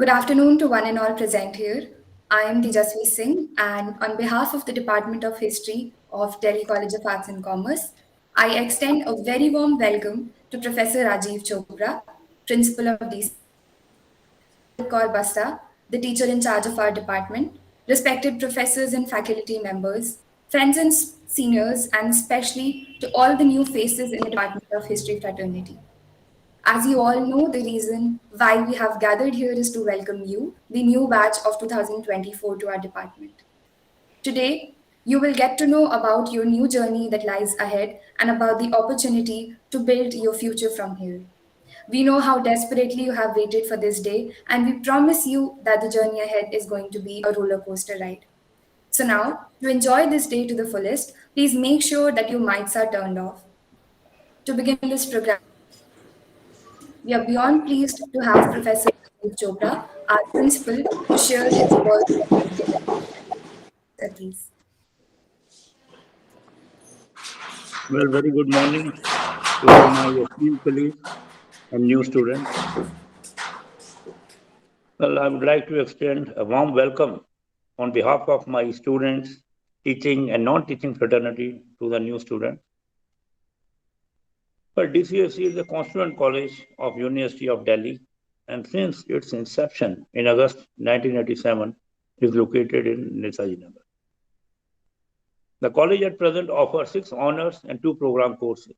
Good afternoon to one and all present here. I am Tejasvi Singh, and on behalf of the Department of History of Delhi College of Arts and Commerce, I extend a very warm welcome to Professor Rajiv Chopra, Principal of Kaur Basta, the teacher in charge of our department, respected professors and faculty members, friends and seniors, and especially to all the new faces in the Department of History fraternity. As you all know, the reason why we have gathered here is to welcome you, the new batch of 2024, to our department. Today, you will get to know about your new journey that lies ahead and about the opportunity to build your future from here. We know how desperately you have waited for this day, and we promise you that the journey ahead is going to be a roller coaster ride. So, now, to enjoy this day to the fullest, please make sure that your mics are turned off. To begin this program, we are beyond pleased to have Professor Rajiv Chopra, our principal, to share his words. Please. Well, very good morning to all my esteemed colleagues and new students. Well, I would like to extend a warm welcome on behalf of my students, teaching and non-teaching fraternity to the new students. Well, DCSE is the constituent college of University of Delhi, and since its inception in August 1987, is located in Netaji Nagar. The college at present offers 6 honors and 2 program courses.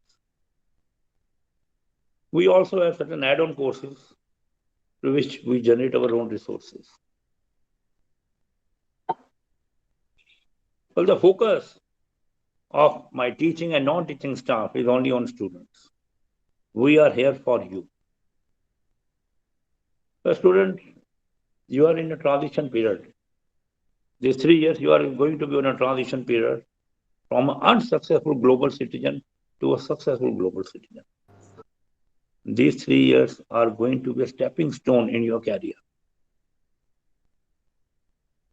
We also have certain add-on courses to which we generate our own resources. Well, the focus of my teaching and non-teaching staff is only on students. We are here for you. The student, you are in a transition period. These 3 years, you are going to be in a transition period from an unsuccessful global citizen to a successful global citizen. These 3 years are going to be a stepping stone in your career.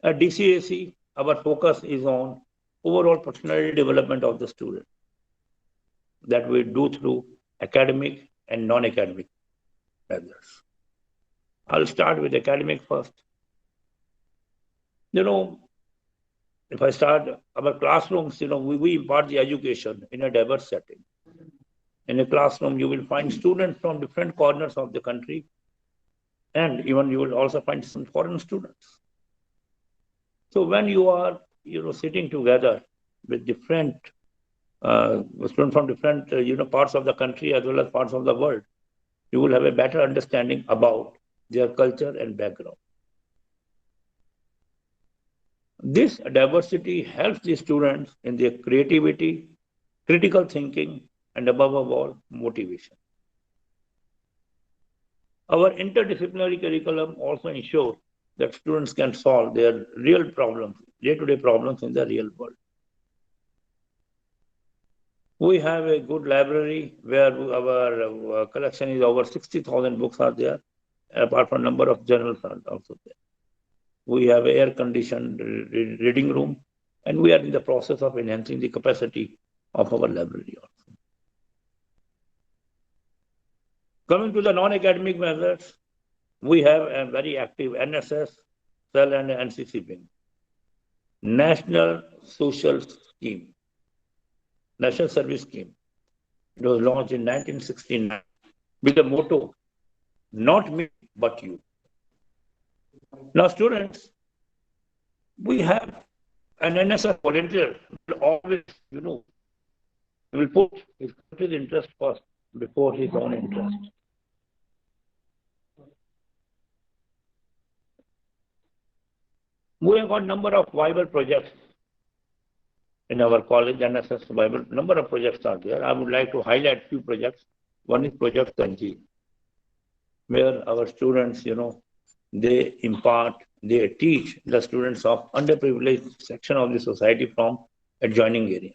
At DCAC, our focus is on overall personality development of the student that we do through academic and non-academic measures. I'll start with academic first. If I start our classrooms, we impart the education in a diverse setting. In a classroom, you will find students from different corners of the country, and even you will also find some foreign students. So when you are, sitting together with different students from different, parts of the country as well as parts of the world, you will have a better understanding about their culture and background. This diversity helps the students in their creativity, critical thinking, and above all, motivation. Our interdisciplinary curriculum also ensures that students can solve their real problems, day-to-day problems in the real world. We have a good library where our collection is over 60,000 books are there, apart from number of journals are also there. We have an air-conditioned reading room, and we are in the process of enhancing the capacity of our library also. Coming to the non-academic methods, we have a very active NSS, cell and NCC wing. National Social Scheme, National Service Scheme. It was launched in 1969 with the motto, not me, but you. Now, students, we have an NSS volunteer will always, will put his interest first before his own interest. We have got a number of viable projects in our college, NSS viable. Number of projects are there. I would like to highlight few projects. One is Project Tanjeet, where our students, they impart, they teach the students of underprivileged section of the society from adjoining area.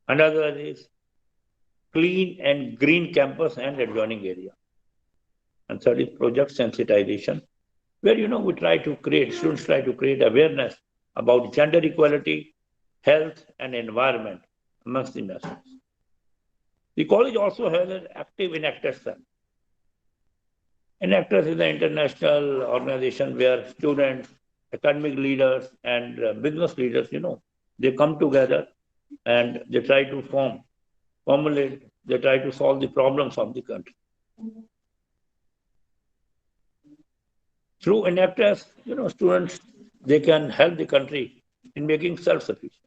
Another is Clean and Green Campus and adjoining area. And third is Project Sensitization, where, we try to create, students try to create awareness about gender equality, health and environment amongst the masses. The college also has an active enacted cell. Enactus is an international organization where students, academic leaders, and business leaders, they come together and they try to formulate, they try to solve the problems of the country. Through Enactus, students, they can help the country in making self-sufficient.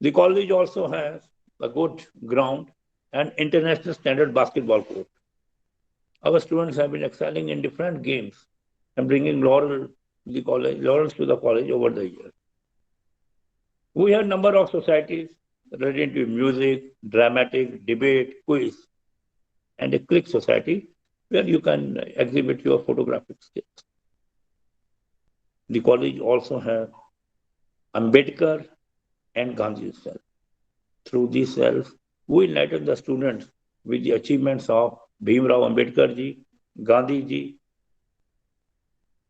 The college also has a good ground and international standard basketball court. Our students have been excelling in different games and bringing laurels to the college over the years. We have a number of societies relating to music, dramatic, debate, quiz, and a click society where you can exhibit your photographic skills. The college also has Ambedkar and Gandhi cell. Through these cells, we enlighten the students with the achievements of Bhimrao Ambedkar ji, Gandhi ji,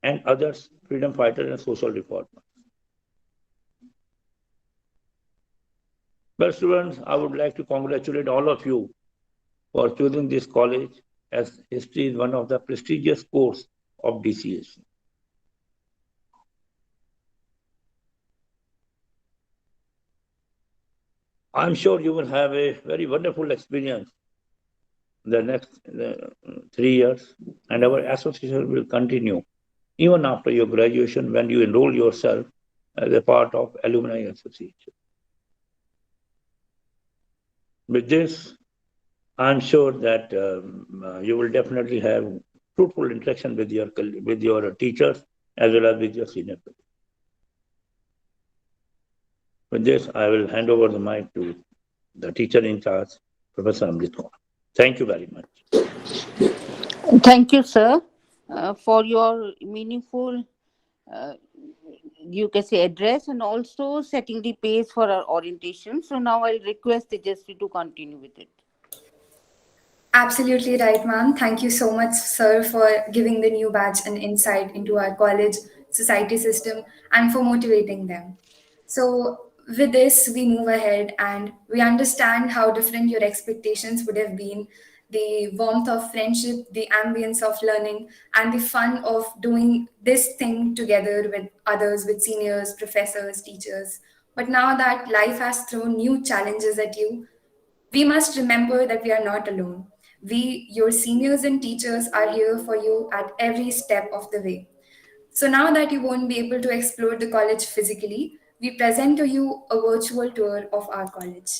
and others, freedom fighters and social reformers. Well, students, I would like to congratulate all of you for choosing this college, as history is one of the prestigious courses of DCSC. I'm sure you will have a very wonderful experience the next 3 years, and our association will continue even after your graduation when you enroll yourself as a part of Alumni Association. With this, I'm sure that you will definitely have fruitful interaction with your teachers as well as with your senior colleagues. With this, I will hand over the mic to the teacher in charge, Professor Amrit Kaur. Thank you very much. Thank you, sir, for your meaningful, you can say, address, and also setting the pace for our orientation. So now I'll request Tejasvi to continue with it. Absolutely right, ma'am. Thank you so much, sir, for giving the new batch an insight into our college society system and for motivating them. So, with this, we move ahead and we understand how different your expectations would have been, the warmth of friendship, the ambience of learning, and the fun of doing this thing together with others, with seniors, professors, teachers. But now that life has thrown new challenges at you, we must remember that we are not alone. We, your seniors and teachers, are here for you at every step of the way. So now that you won't be able to explore the college physically, we present to you a virtual tour of our college.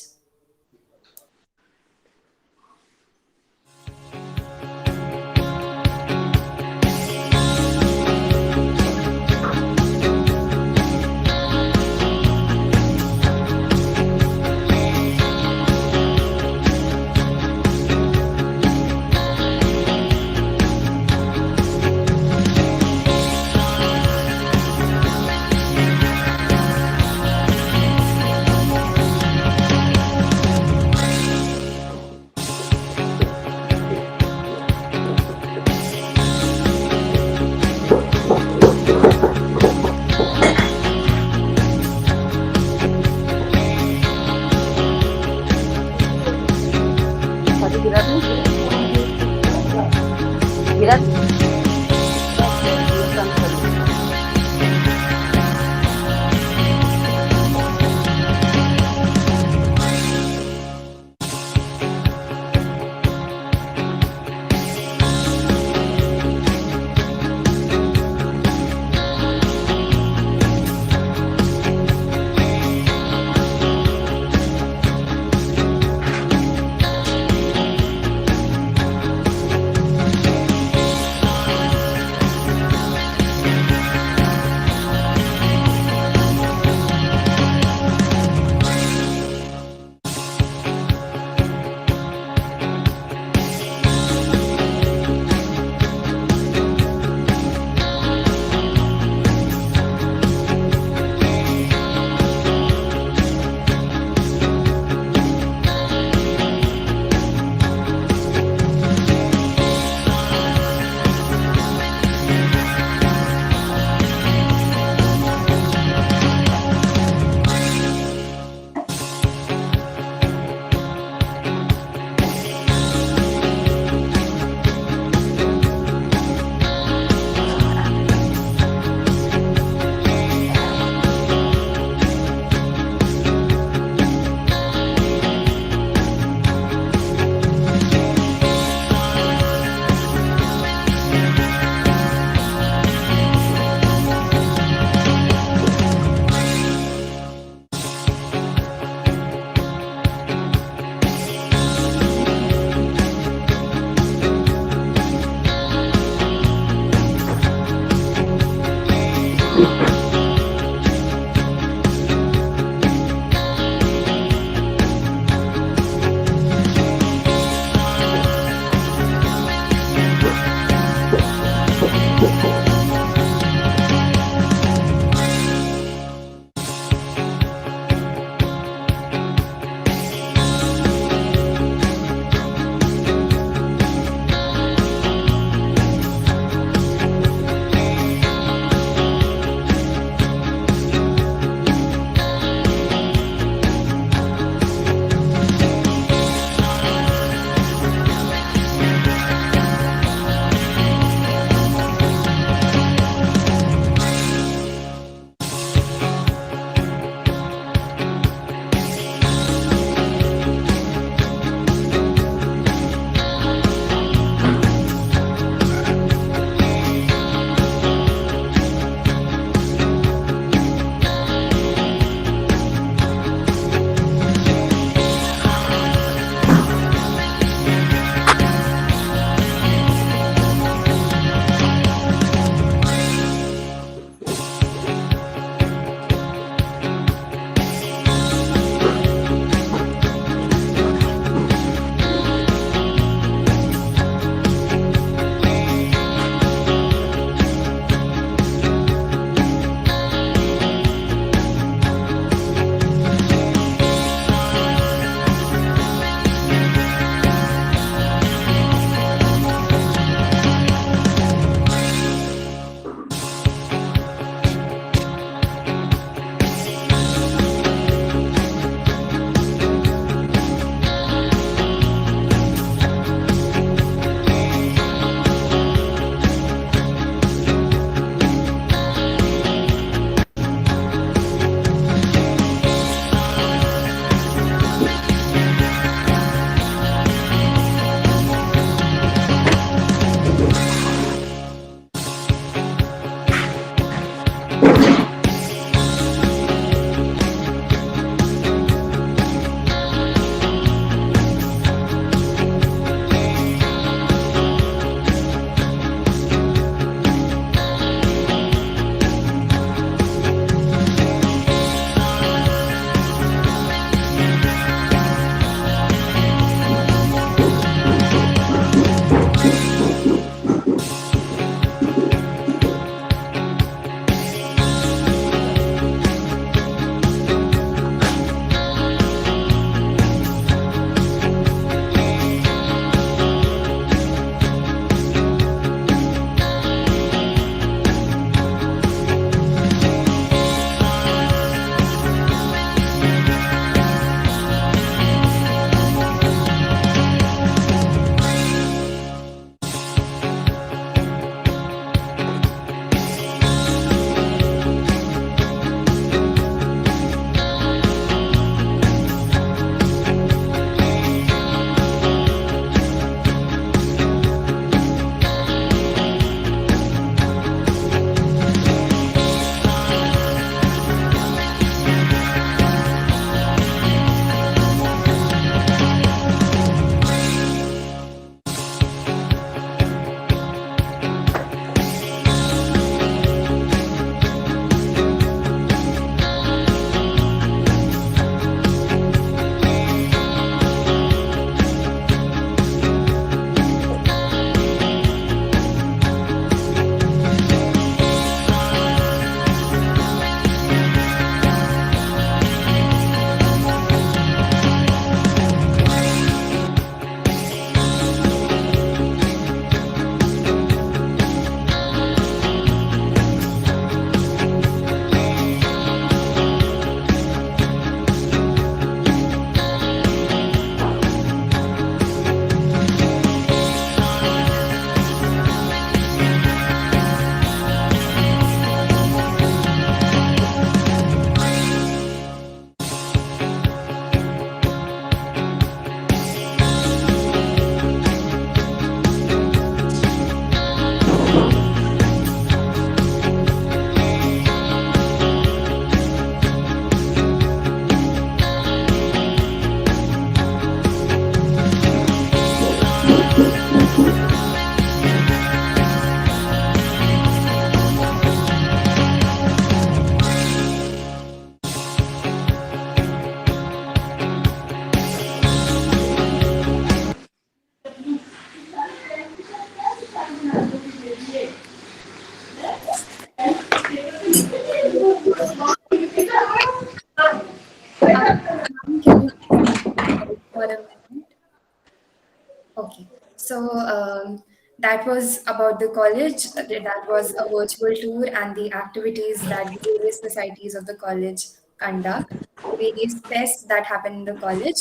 So that was about the college. That was a virtual tour and the activities that the various societies of the college conduct, the various fests that happen in the college.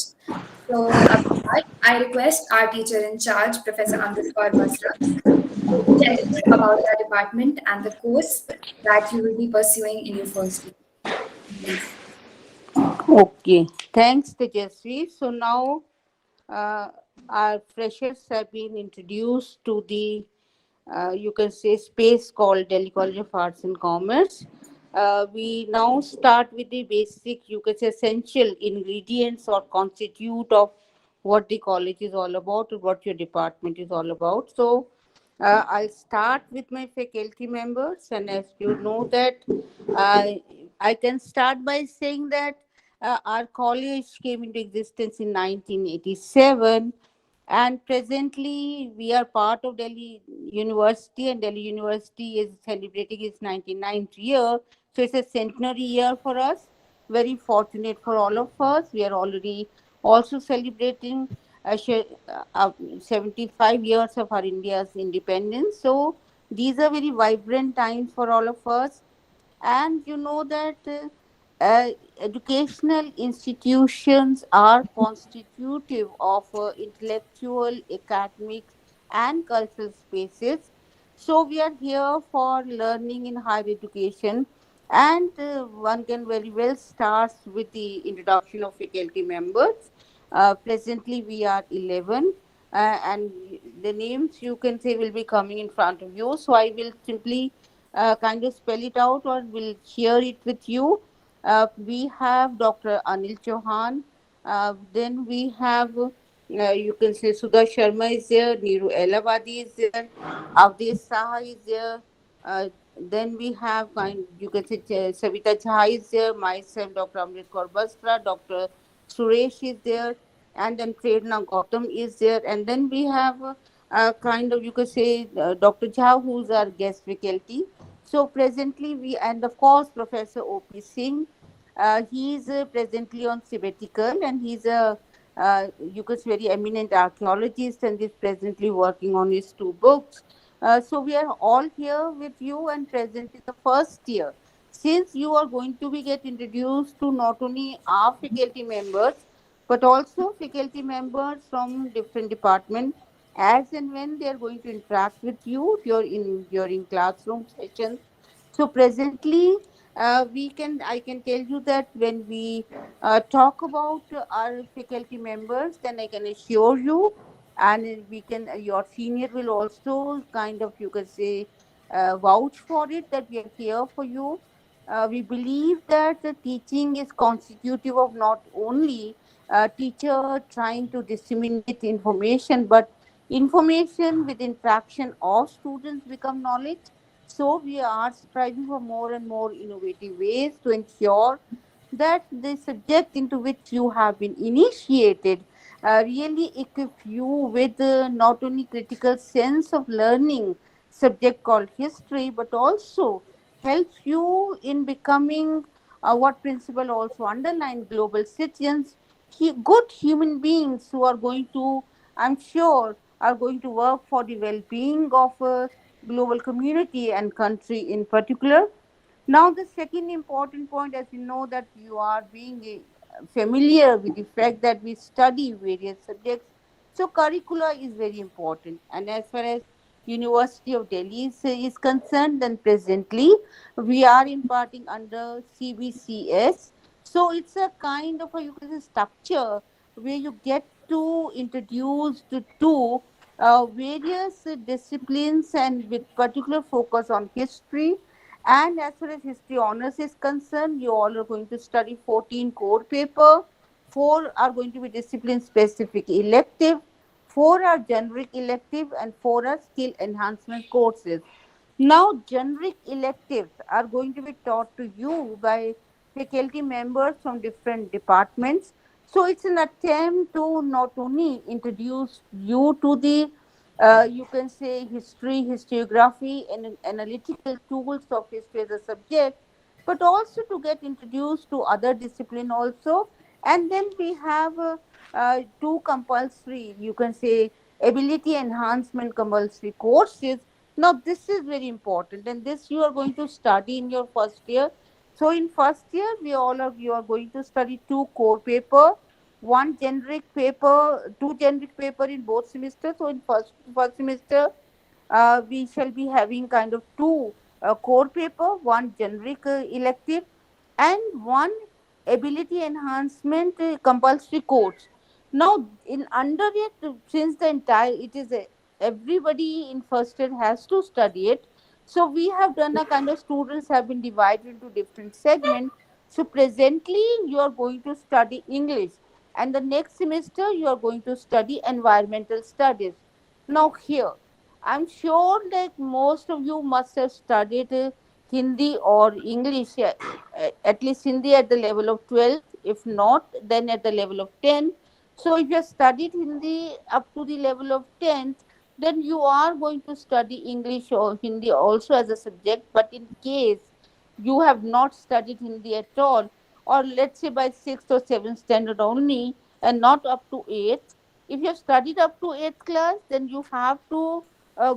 So with that, I request our teacher in charge, Professor Amrit Basra, to tell us about our department and the course that you will be pursuing in your first year. Please. Okay, thanks, Tejasvi. So now uh, our freshers have been introduced to the, you can say, space called Delhi College of Arts and Commerce. We now start with the basic, you can say, essential ingredients or constitute of what the college is all about or what your department is all about. So I'll start with my faculty members, and as you know that, I can start by saying that our college came into existence in 1987, and presently we are part of Delhi University, and Delhi University is celebrating its 99th year. So it's a centenary year for us. Very fortunate for all of us. We are already also celebrating 75 years of our India's independence. So these are very vibrant times for all of us. And you know that educational institutions are constitutive of intellectual, academic, and cultural spaces. So we are here for learning in higher education, and one can very well start with the introduction of faculty members. Presently, we are 11, and the names you can say will be coming in front of you. So I will simply kind of spell it out or will share it with you. We have Dr. Anil Chauhan. Then we have, you can say, Sudha Sharma is there, Neeru Elabadi is there, Avdesh Saha is there. Then we have, you can say, Savita Jha is there, myself, Dr. Amrit Kaur Basra, Dr. Suresh is there, and then Prerna Gautam is there. And then we have kind of, you could say, Dr. Jha, who's our guest faculty. So presently we, and of course Professor O.P. Singh, he is presently on sabbatical, and he's a you could say very eminent archaeologist, and is presently working on his two books. So we are all here with you and present in the first year. Since you are going to be get introduced to not only our faculty members but also faculty members from different departments, as and when they are going to interact with you during classroom sessions. So presently, I can tell you that when we talk about our faculty members, then I can assure you, and we can your senior will also kind of, you can say, vouch for it, that we are here for you. We believe that the teaching is constitutive of not only teacher trying to disseminate information, but information with interaction of students become knowledge. So we are striving for more and more innovative ways to ensure that the subject into which you have been initiated really equip you with not only critical sense of learning subject called history, but also helps you in becoming what principle also underline global citizens, good human beings who are going to, I'm sure, are going to work for the well-being of a global community and country in particular. Now, the second important point, as you know, that you are being familiar with the fact that we study various subjects. So, curricula is very important. And as far as University of Delhi is concerned, then presently we are imparting under CBCS. So, it's a kind of a, you can say, structure where you get to introduce to various disciplines, and with particular focus on history. And as far as history honors is concerned, you all are going to study 14 core paper, 4 are going to be discipline specific elective, 4 are generic elective, and 4 are skill enhancement courses. Now, generic electives are going to be taught to you by faculty members from different departments. So, it's an attempt to not only introduce you to the, you can say, history, historiography, and analytical tools of history as a subject, but also to get introduced to other discipline also. And then we have two compulsory, you can say, ability enhancement compulsory courses. Now, this is very important, and this you are going to study in your first year. So, in first year, you are going to study two core paper, one generic paper, two generic paper in both semesters. So, in first semester, we shall be having kind of two core paper, one generic elective, and one ability enhancement compulsory course. Now, in under it, since the entire it is everybody in first year has to study it. So we have done a kind of students have been divided into different segments. So presently, you are going to study English, and the next semester you are going to study environmental studies. Now here, I'm sure that most of you must have studied Hindi or English, at least Hindi at the level of 12th, if not, then at the level of 10th. So if you have studied Hindi up to the level of 10th, then you are going to study English or Hindi also as a subject. But in case you have not studied Hindi at all, or let's say by 6th or 7th standard only, and not up to 8th, if you have studied up to 8th class, then you have to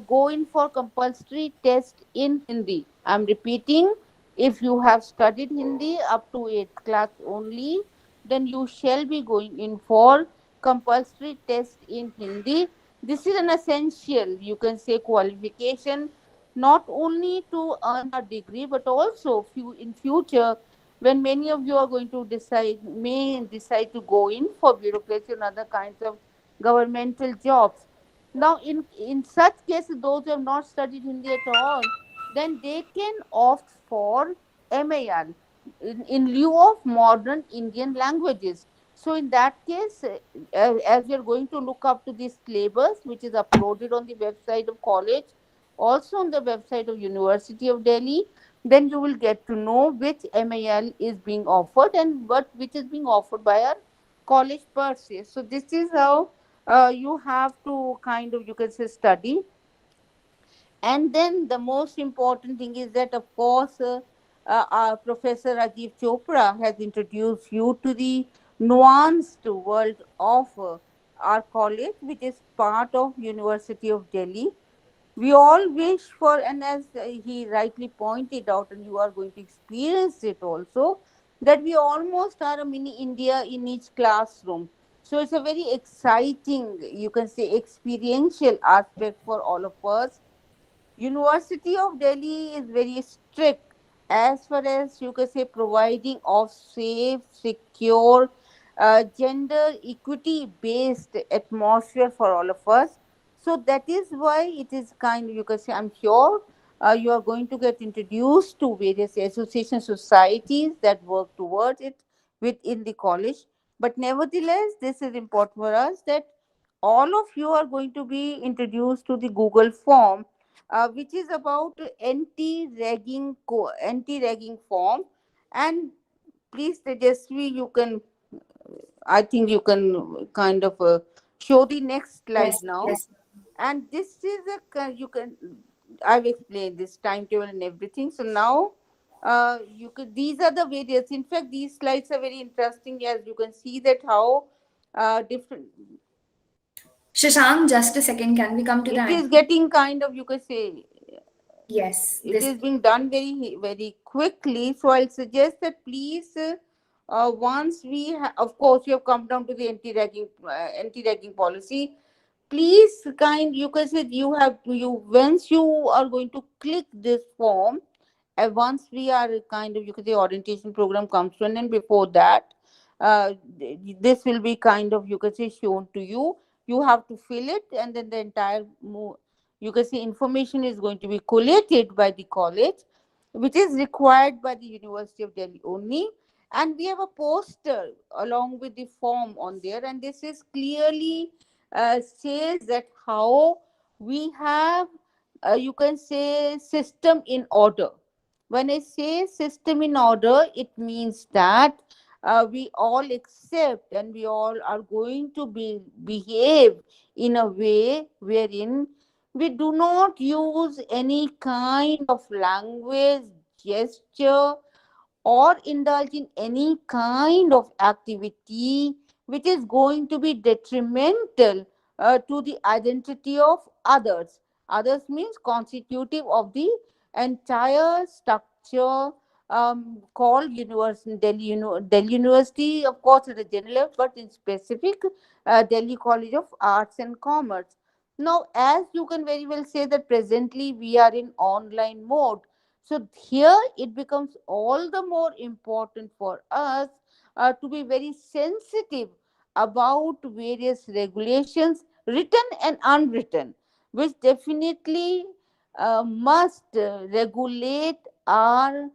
go in for compulsory test in Hindi. I'm repeating, if you have studied Hindi up to 8th class only, then you shall be going in for compulsory test in Hindi. This is an essential, you can say, qualification, not only to earn a degree, but also in future, when many of you are going to decide to go in for bureaucracy and other kinds of governmental jobs. Now, in such cases, those who have not studied Hindi at all, then they can opt for MAL in lieu of modern Indian languages. So, in that case, as we are going to look up to this syllabus, which is uploaded on the website of college, also on the website of University of Delhi, then you will get to know which MAL is being offered and which is being offered by our college per se. So, this is how you have to kind of, you can say, study. And then the most important thing is that, of course, our Professor Rajiv Chopra has introduced you to the nuanced world of our college, which is part of University of Delhi. We all wish for, and as he rightly pointed out, and you are going to experience it also, that we almost are a mini India in each classroom. So it's a very exciting, you can say, experiential aspect for all of us. University of Delhi is very strict as far as, you can say, providing of safe, secure, gender equity based atmosphere for all of us. So that is why it is kind of, you can say, I'm sure you are going to get introduced to various association societies that work towards it within the college. But nevertheless, this is important for us that all of you are going to be introduced to the Google form, which is about anti-ragging form. And please, Tejasvi, you can, I think you can kind of show the next slide Yes, now. yes. And this is you can, I've explained this timetable and everything. So now you could, these are the various. In fact, these slides are very interesting, as you can see that how different. Shashank, just a second. Can we come to the It is end? getting kind of, you can say, Yes, it this. is being done very quickly. So I'll suggest that please, once of course, you have come down to the anti-ragging policy. Please, you can say you once you are going to click this form, and once we are kind of, you can say, orientation program comes to an end. Before that, this will be kind of, you can say, shown to you. You have to fill it, and then the entire you can see information is going to be collated by the college, which is required by the University of Delhi only. And we have a poster along with the form on there, and this is clearly says that how we have, you can say, system in order. When I say system in order, it means that we all accept and we all are going to behave in a way wherein we do not use any kind of language, gesture, or indulge in any kind of activity which is going to be detrimental to the identity of others. Others means constitutive of the entire structure called Delhi University, of course, at a general level, but in specific, Delhi College of Arts and Commerce. Now, as you can very well say that presently we are in online mode. So here it becomes all the more important for us to be very sensitive about various regulations, written and unwritten, which definitely must regulate our,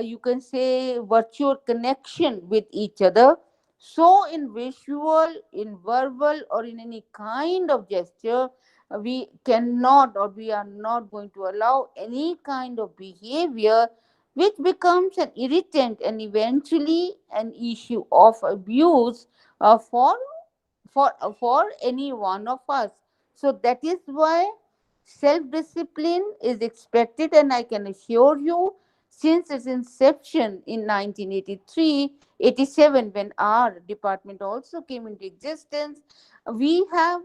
you can say, virtual connection with each other. So, in visual, in verbal, or in any kind of gesture, we cannot or we are not going to allow any kind of behavior which becomes an irritant and eventually an issue of abuse uh, for for any one of us. So that is why self discipline is expected, and I can assure you, since its inception in 1983 87, when our department also came into existence, we are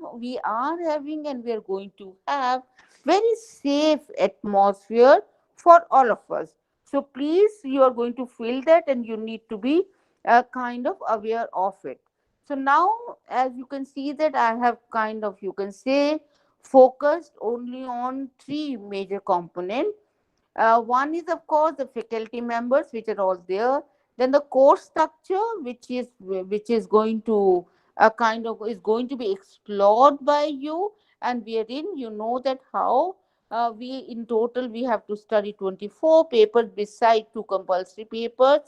having and we are going to have very safe atmosphere for all of us. So please, you are going to feel that, and you need to be kind of aware of it. So now, as you can see that I have kind of, you can say, focused only on three major components. One is, of course, the faculty members, which are all there. Then the course structure, which is going to kind of is going to be explored by you, and wherein you know that how we in total we have to study 24 papers beside two compulsory papers,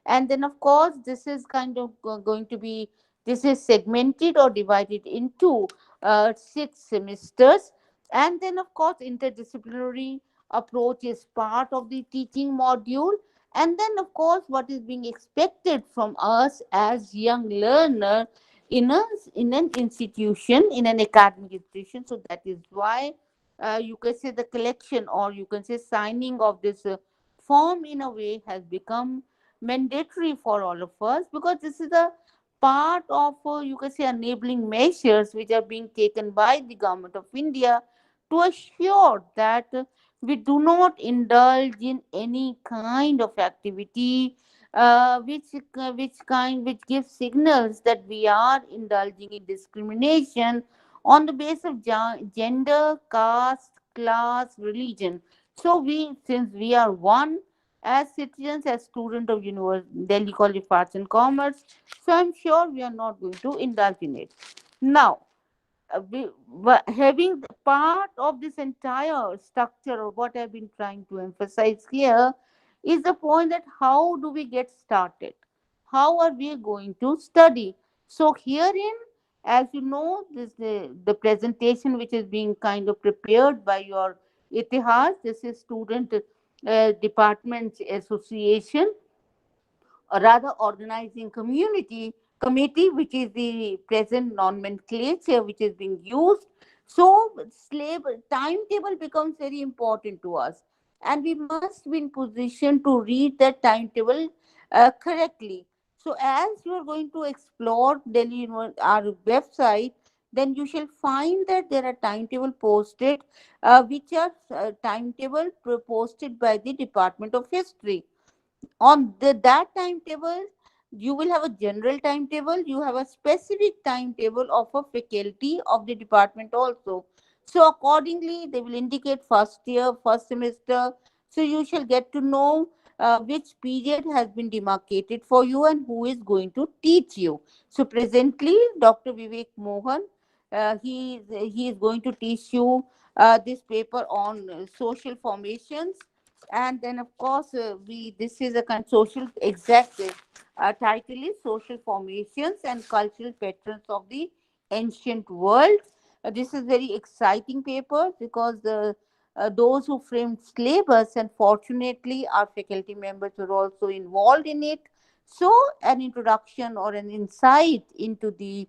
and then of course this is kind of going to be, this is segmented or divided into 6 semesters, and then of course interdisciplinary approach is part of the teaching module, and then of course what is being expected from us as young learner in a in an institution, in an academic institution. So that is why you can say the collection, or you can say signing of this form in a way has become mandatory for all of us, because this is a part of you can say enabling measures which are being taken by the government of India to assure that we do not indulge in any kind of activity which gives signals that we are indulging in discrimination on the basis of gender, caste, class, religion. So we, since we are one as citizens, as student of Delhi College of Arts and Commerce, so I'm sure we are not going to indulge in it. Now, having the part of this entire structure of what I've been trying to emphasize here is the point that how do we get started? How are we going to study? So herein, as you know, this the presentation which is being kind of prepared by your Itihas. This is Student Department Association, or rather organizing committee, which is the present nomenclature which is being used. So slave timetable becomes very important to us, and we must be in position to read that timetable correctly. So as you are going to explore our website, then you shall find that there are timetable posted, which are timetable posted by the Department of History. On that timetable, you will have a general timetable, you have a specific timetable of a faculty of the department also. So accordingly they will indicate first year, first semester. So you shall get to know which period has been demarcated for you and who is going to teach you. So presently Dr. Vivek Mohan, he is going to teach you this paper on social formations. And then of course we this is a social exact title is social formations and cultural patterns of the ancient world. This is very exciting paper because the those who framed syllabus, and fortunately our faculty members were also involved in it. So an introduction or an insight into the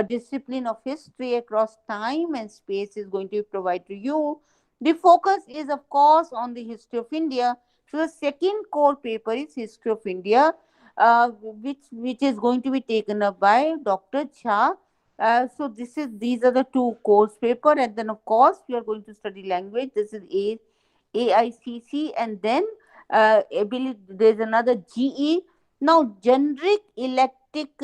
discipline of history across time and space is going to be provided to you. The focus is, of course, on the history of India. So the second core paper is History of India, which is going to be taken up by Dr. Jha. So these are the two course paper, and then of course we are going to study language. This is AICC, and then ability. There's another GE. Now generic electric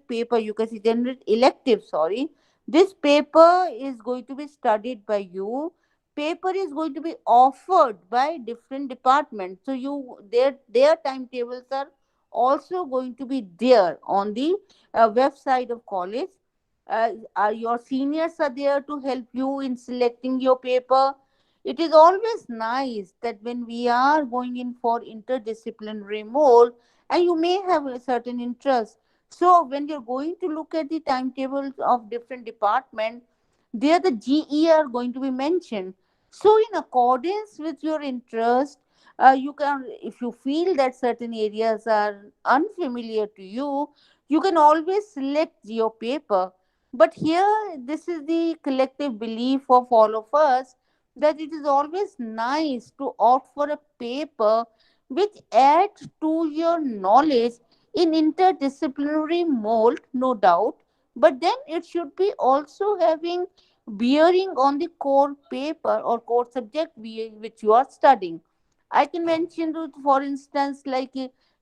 paper. You can see generic elective. Sorry, this paper is going to be studied by you. Paper is going to be offered by different departments. So their timetables are also going to be there on the website of college. Your seniors are there to help you in selecting your paper. It is always nice that when we are going in for interdisciplinary mode, and you may have a certain interest. So when you're going to look at the timetables of different departments, there the GE are going to be mentioned. So in accordance with your interest, you can, if you feel that certain areas are unfamiliar to you, you can always select your paper. But here, this is the collective belief of all of us, that it is always nice to opt for a paper which adds to your knowledge in interdisciplinary mold, no doubt. But then it should be also having bearing on the core paper or core subject which you are studying. I can mention, for instance, like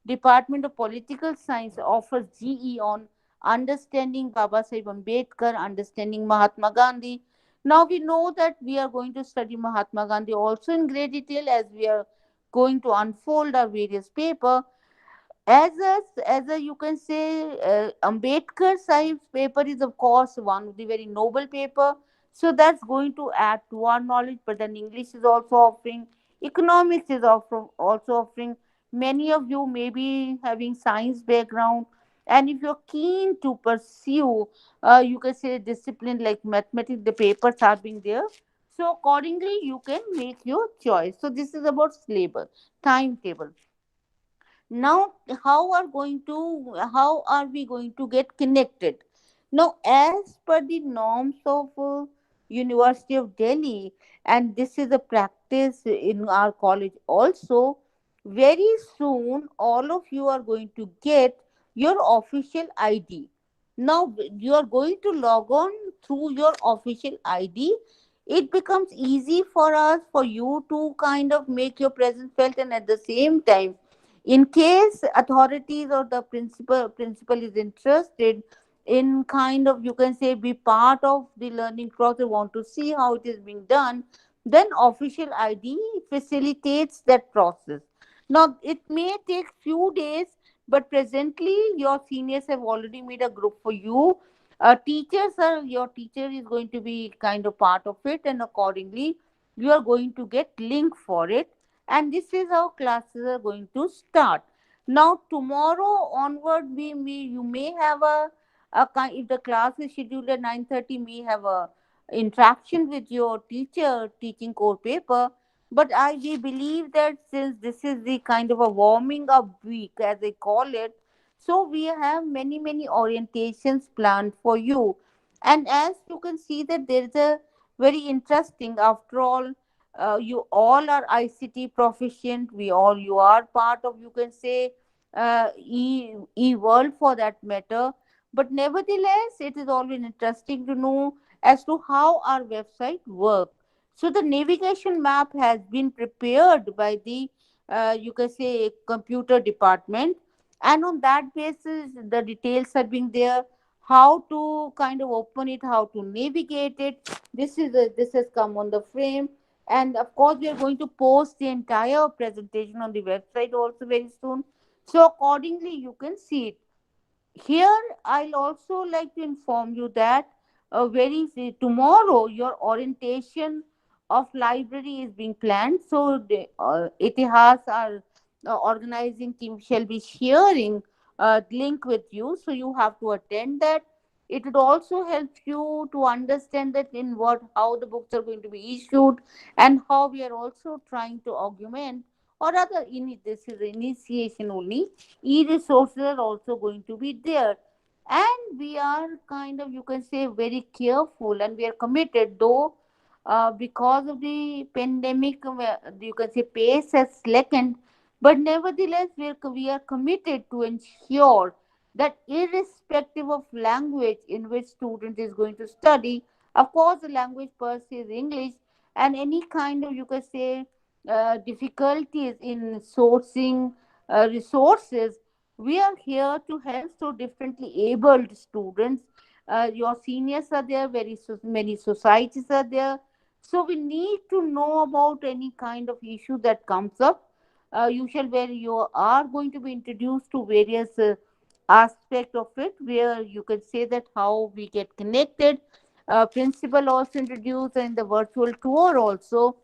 Department of Political Science offers GE on understanding Baba Sahib Ambedkar, understanding Mahatma Gandhi. Now we know that we are going to study Mahatma Gandhi also in great detail as we are going to unfold our various paper. As a you can say, Ambedkar Sahib's paper is of course one of the very noble paper, so that's going to add to our knowledge. But then English is also offering, economics is also offering. Many of you may be having science background, and if you're keen to pursue, you can say discipline like mathematics, the papers are being there. So accordingly, you can make your choice. So this is about syllabus, timetable. Now how are we going to get connected? Now, as per the norms of University of Delhi, and this is a practice in our college also, very soon all of you are going to get your official ID. Now you are going to log on through your official ID. It becomes easy for us, for you to kind of make your presence felt, and at the same time, in case authorities or the principal is interested in kind of, you can say, be part of the learning process, want to see how it is being done, then official ID facilitates that process. Now it may take few days, but presently your seniors have already made a group for you. Your teacher is going to be kind of part of it, and accordingly you are going to get link for it. And this is how classes are going to start. Now tomorrow onward, you may have if the class is scheduled at 9:30, may have a interaction with your teacher teaching core paper. But we believe that since this is the kind of a warming up week, as they call it, so we have many orientations planned for you. And as you can see that there is a very interesting, after all, you all are ICT proficient. You are part of, you can say, e world for that matter. But nevertheless, it is always interesting to know as to how our website works. So the navigation map has been prepared by the, you can say, computer department, and on that basis, the details are being there. How to kind of open it, how to navigate it. This has come on the frame, and of course, we are going to post the entire presentation on the website also very soon. So accordingly, you can see it. Here, I'll also like to inform you that tomorrow your orientation of library is being planned. So the Itihas, our organizing team, shall be sharing a link with you. So you have to attend that. It would also help you to understand that in what how the books are going to be issued, and how we are also trying to augment, or rather, this is initiation only. E-resources are also going to be there. And we are kind of, you can say, very careful, and we are committed, though because of the pandemic, you can say pace has slackened, but nevertheless we are committed to ensure that irrespective of language in which student is going to study, of course the language per se is English, and any kind of, you can say, difficulties in sourcing resources, we are here to help so differently abled students. Your seniors are there, many societies are there, so we need to know about any kind of issue that comes up. Usually where you are going to be introduced to various aspect of it, where you can say that how we get connected. Principal also introduced, and the virtual tour also.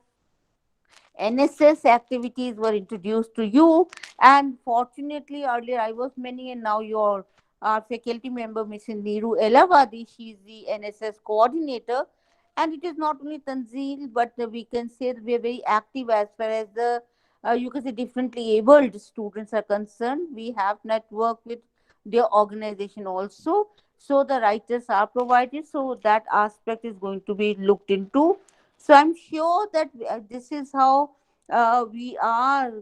NSS activities were introduced to you, and fortunately, earlier I was many, and now your our faculty member, Mrs. Neeru Elavadi, she is the NSS coordinator, and it is not only Tanzil, but we can say that we are very active as far as the you can say differently abled students are concerned. We have network with their organization also, so the writers are provided, so that aspect is going to be looked into. So I'm sure that this is how we are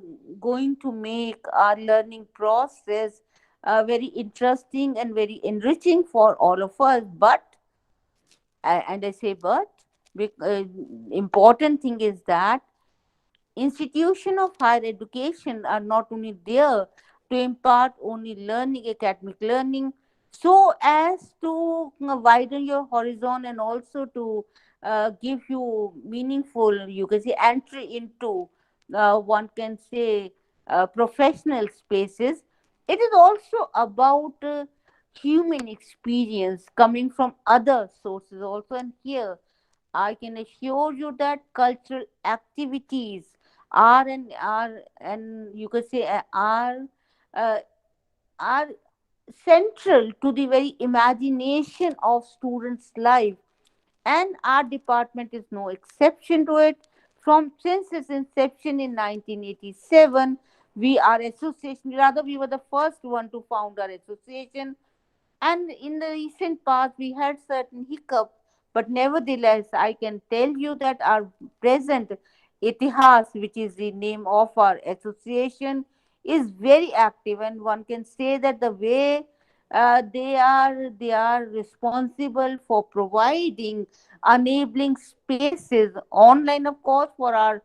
going to make our learning process very interesting and very enriching for all of us. But, and I say but, important thing is that institution of higher education are not only there to impart only learning, academic learning, so as to widen your horizon and also to give you meaningful, you can say, entry into one can say professional spaces. It is also about human experience coming from other sources also, and here I can assure you that cultural activities are and you could say uh, are central to the very imagination of students' life, and our department is no exception to it. From since its inception in 1987, we are association. Rather, we were the first one to found our association, and in the recent past, we had certain hiccup, but nevertheless, I can tell you that our present Itihas, which is the name of our association, is very active, and one can say that the way they are responsible for providing enabling spaces online, of course, for our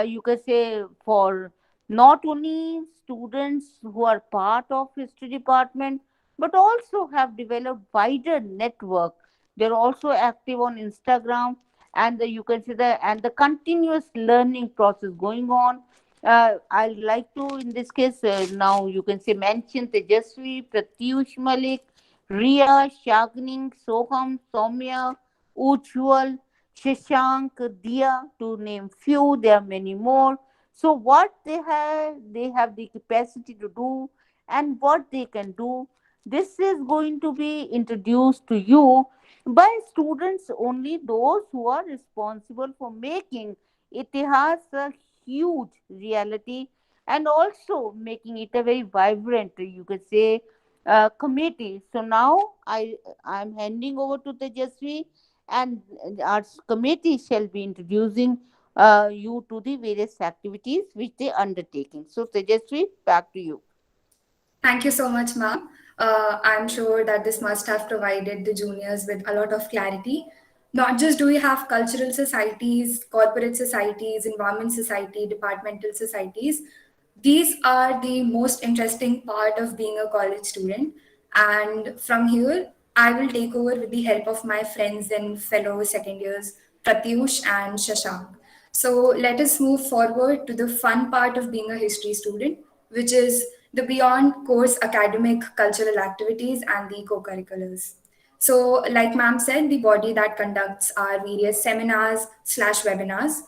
you can say for not only students who are part of history department, but also have developed wider network. They're also active on Instagram, and you can see the continuous learning process going on. I'd like to, in this case, now you can say mention Tejasvi, Pratyush Malik, Ria, Shagning, Soham, Soumya, Ujjwal, Shashank, Dia, to name few. There are many more. So what they have the capacity to do, and what they can do, this is going to be introduced to you by students only, those who are responsible for making Itihas a huge reality, and also making it a very vibrant, you could say, committee. So now I'm handing over to Tejasvi, and our committee shall be introducing you to the various activities which they undertaking. So Tejasvi, back to you. Thank you so much, ma'am. I'm sure that this must have provided the juniors with a lot of clarity. Not just do we have cultural societies, corporate societies, environment society, departmental societies, these are the most interesting part of being a college student. And from here, I will take over with the help of my friends and fellow second years, Pratyush and Shashank. So let us move forward to the fun part of being a history student, which is the beyond course academic cultural activities and the co-curriculars. So, like ma'am said, the body that conducts our various seminars slash webinars,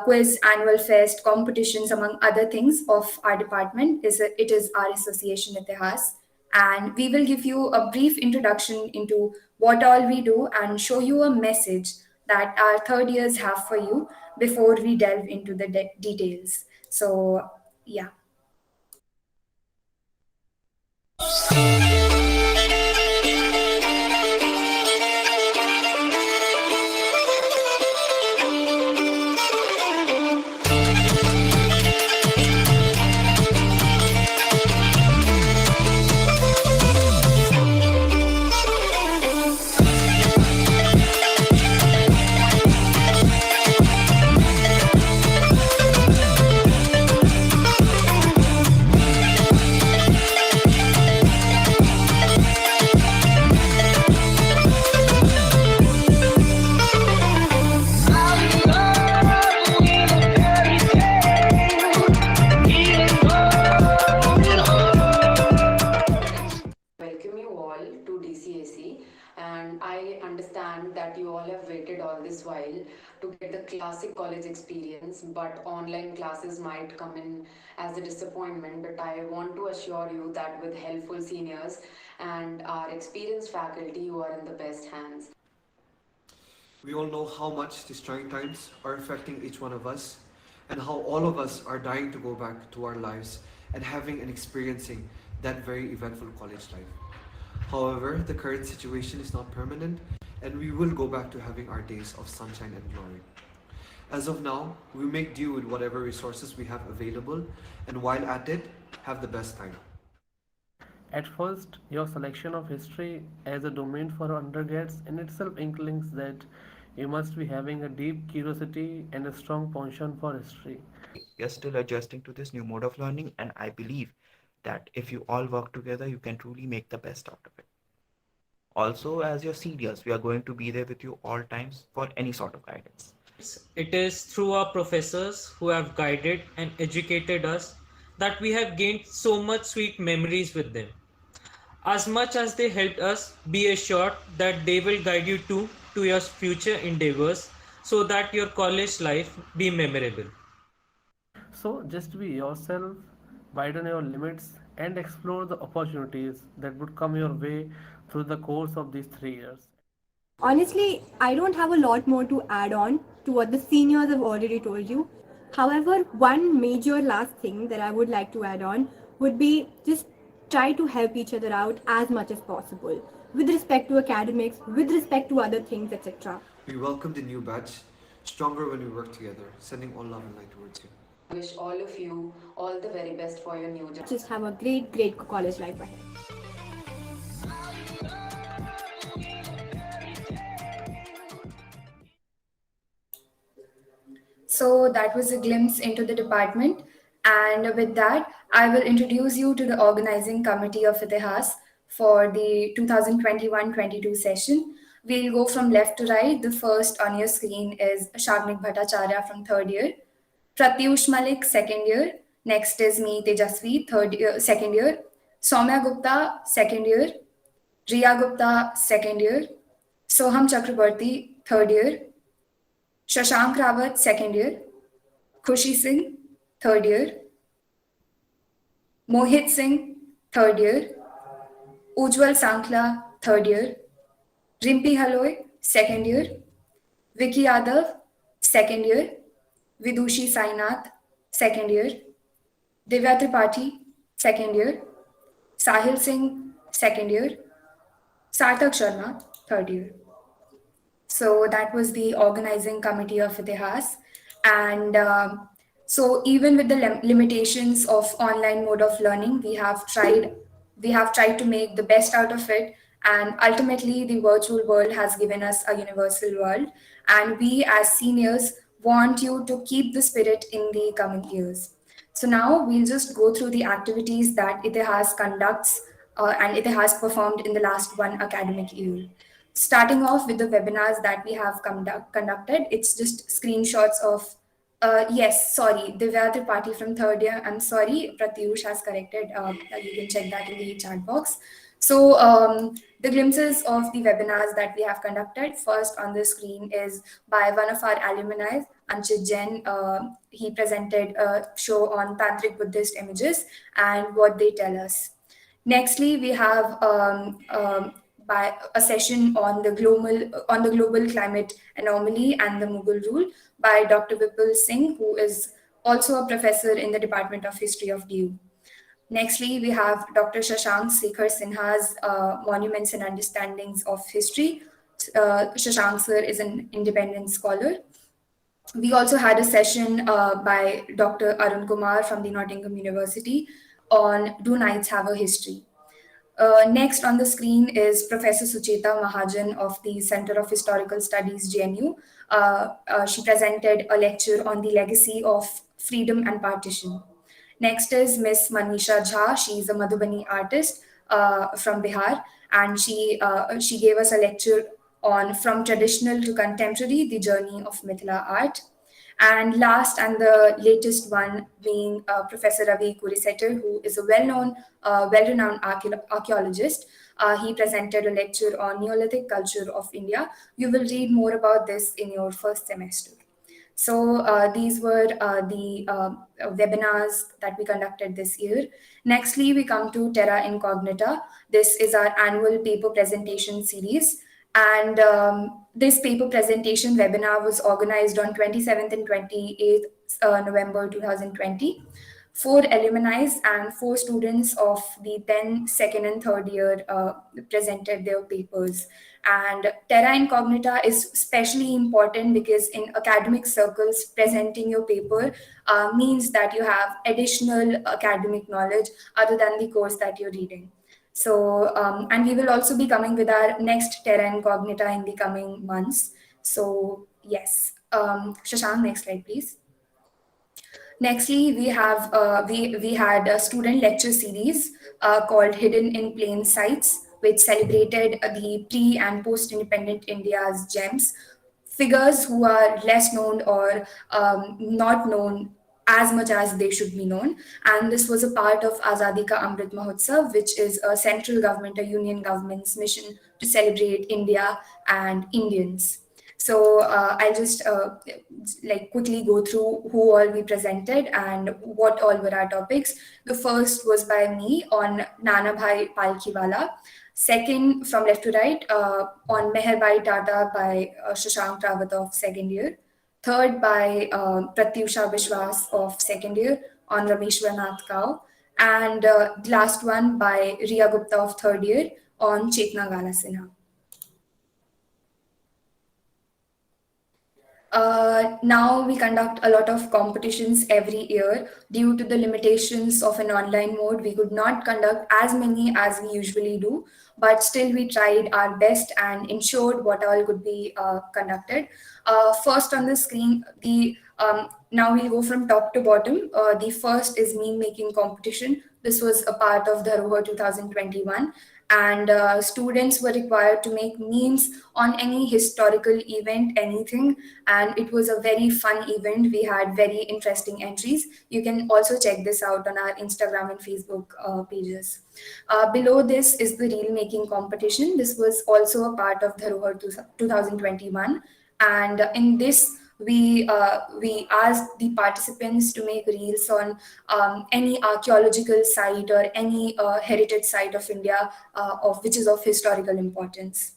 quiz, annual fest, competitions, among other things of our department, it is our association Itihas. And we will give you a brief introduction into what all we do and show you a message that our third years have for you before we delve into the details. So, yeah. all to DCAC, and I understand that you all have waited all this while to get the classic college experience, but online classes might come in as a disappointment. But I want to assure you that with helpful seniors and our experienced faculty, you are in the best hands. We all know how much these trying times are affecting each one of us, and how all of us are dying to go back to our lives and having and experiencing that very eventful college life. However, the current situation is not permanent, and we will go back to having our days of sunshine and glory. As of now, we make do with whatever resources we have available, and while at it, have the best time. At first, your selection of history as a domain for undergrads in itself inclines that you must be having a deep curiosity and a strong penchant for history. You're still adjusting to this new mode of learning, and I believe that if you all work together, you can truly make the best out of it. Also, as your seniors, we are going to be there with you all times for any sort of guidance. It is through our professors who have guided and educated us that we have gained so much sweet memories with them. As much as they helped us, be assured that they will guide you too to your future endeavors so that your college life be memorable. So just be yourself, widen your limits, and explore the opportunities that would come your way through the course of these 3 years. Honestly, I don't have a lot more to add on to what the seniors have already told you. However, one major last thing that I would like to add on would be just try to help each other out as much as possible with respect to academics, with respect to other things, etc. We welcome the new batch, stronger when we work together, sending all love and light towards you. I wish all of you all the very best for your new job. Just have a great college life ahead. So that was a glimpse into the department. And with that, I will introduce you to the organizing committee of Itihas for the 2021-22 session. We'll go from left to right. The first on your screen is Shagnik Bhattacharya from third year, Pratyush Malik, second year. Next is me, Tejasvi, second year, Soumya Gupta, second year, Riya Gupta, second year, Soham Chakrabarti, third year, Shashank Rawat, second year, Khushi Singh, third year, Mohit Singh, third year, Ujjwal Sankla, third year, Rimpi Haloi, second year, Vicky Yadav, second year, Vidushi Sainath, second year, Divya Tripathi, second year, Sahil Singh, second year, Sarthak Sharma, third year. So that was the organizing committee of Itihas. And so even with the limitations of online mode of learning, we have tried to make the best out of it. And ultimately, the virtual world has given us a universal world. And we as seniors want you to keep the spirit in the coming years. So now we'll just go through the activities that Itihas conducts and Itihas performed in the last one academic year. Starting off with the webinars that we have conducted, it's just screenshots of, Divya Tripathi from third year. I'm sorry, Pratyush has corrected. You can check that in the chat box. So the glimpses of the webinars that we have conducted, first on the screen is by one of our alumni, Anchit Jain. He presented a show on Tantric Buddhist images and what they tell us. Nextly, we have by a session on the global climate anomaly and the Mughal rule by Dr. Vipul Singh, who is also a professor in the Department of History of DU. Nextly, we have Dr. Shashank Sekhar Sinha's Monuments and Understandings of History. Shashank sir is an independent scholar. We also had a session by Dr. Arun Kumar from the Nottingham University on Do Knights Have a History? Next on the screen is Professor Sucheta Mahajan of the Center of Historical Studies, JNU. She presented a lecture on the legacy of freedom and partition. Next is Miss Manisha Jha. She is a Madhubani artist from Bihar, and she gave us a lecture on From Traditional to Contemporary, the Journey of Mithila Art. And last and the latest one being Professor Ravi Kurisetter, who is a well-renowned archaeologist. He presented a lecture on Neolithic culture of India. You will read more about this in your first semester. So these were the webinars that we conducted this year. Nextly, we come to Terra Incognita. This is our annual paper presentation series. And this paper presentation webinar was organized on 27th and 28th November 2020. 4 alumni and 4 students of the then second and third year presented their papers. And Terra Incognita is especially important because in academic circles, presenting your paper means that you have additional academic knowledge other than the course that you're reading. So, and we will also be coming with our next Terra Incognita in the coming months. So, yes. Shashank, next slide, please. Nextly, we have we had a student lecture series called Hidden in Plain Sights, which celebrated the pre and post-independent India's gems, figures who are less known or not known as much as they should be known. And this was a part of Azadi Ka Amrit Mahotsav, which is a central government, a union government's mission to celebrate India and Indians. So I'll just quickly go through who all we presented and what all were our topics. The first was by me on Nana Bhai Palkhiwala. Second, from left to right, on Meherbai Tata by Shashank Rawat of second year. Third, by Pratyusha Vishwas of second year on Rameshwar Nath Kao. And last one by Riya Gupta of third year on Chetna Gala Sinha. Now we conduct a lot of competitions every year. Due to the limitations of an online mode, we could not conduct as many as we usually do, but still we tried our best and ensured what all could be conducted. First on the screen, now we'll go from top to bottom. The first is meme making competition. This was a part of Dharohar 2021. And students were required to make memes on any historical event, anything. And it was a very fun event. We had very interesting entries. You can also check this out on our Instagram and Facebook pages. Below this is the reel making competition. This was also a part of Dharohar 2021. And in this, we asked the participants to make reels on any archaeological site or any heritage site of India which is of historical importance.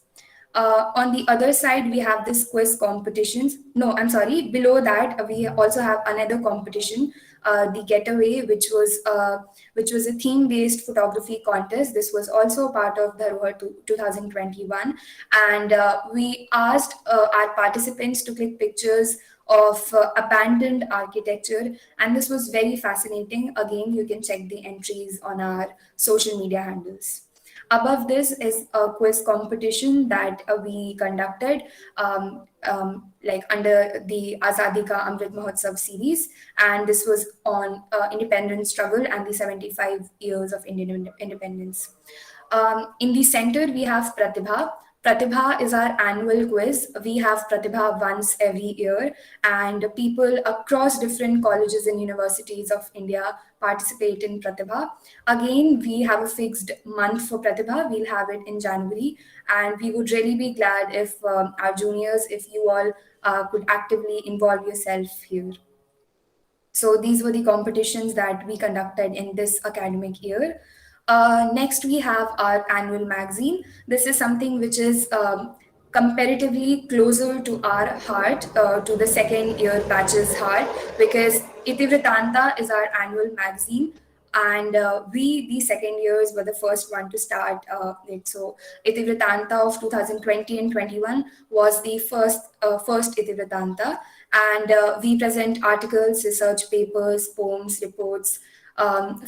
On the other side, we have this quiz competitions. No, I'm sorry. Below that, we also have another competition, the Getaway, which was a theme-based photography contest. This was also a part of Dharohar 2021, and we asked our participants to click pictures of abandoned architecture, and this was very fascinating. Again, you can check the entries on our social media handles. Above this is a quiz competition that we conducted under the Azadi Ka Amrit Mahotsav series, and this was on independence struggle and the 75 years of Indian independence. In the center, we have Pratibha. Pratibha is our annual quiz. We have Pratibha once every year, and people across different colleges and universities of India participate in Pratibha. Again, we have a fixed month for Pratibha. We'll have it in January, and we would really be glad if our juniors, if you all could actively involve yourself here. So these were the competitions that we conducted in this academic year. Next, we have our annual magazine. This is something which is comparatively closer to our heart, to the second year batch's heart, because Itivritanta is our annual magazine. And we, the second years, were the first one to start it. So Itivritanta of 2020 and 21 was the first Itivritanta. And we present articles, research papers, poems, reports,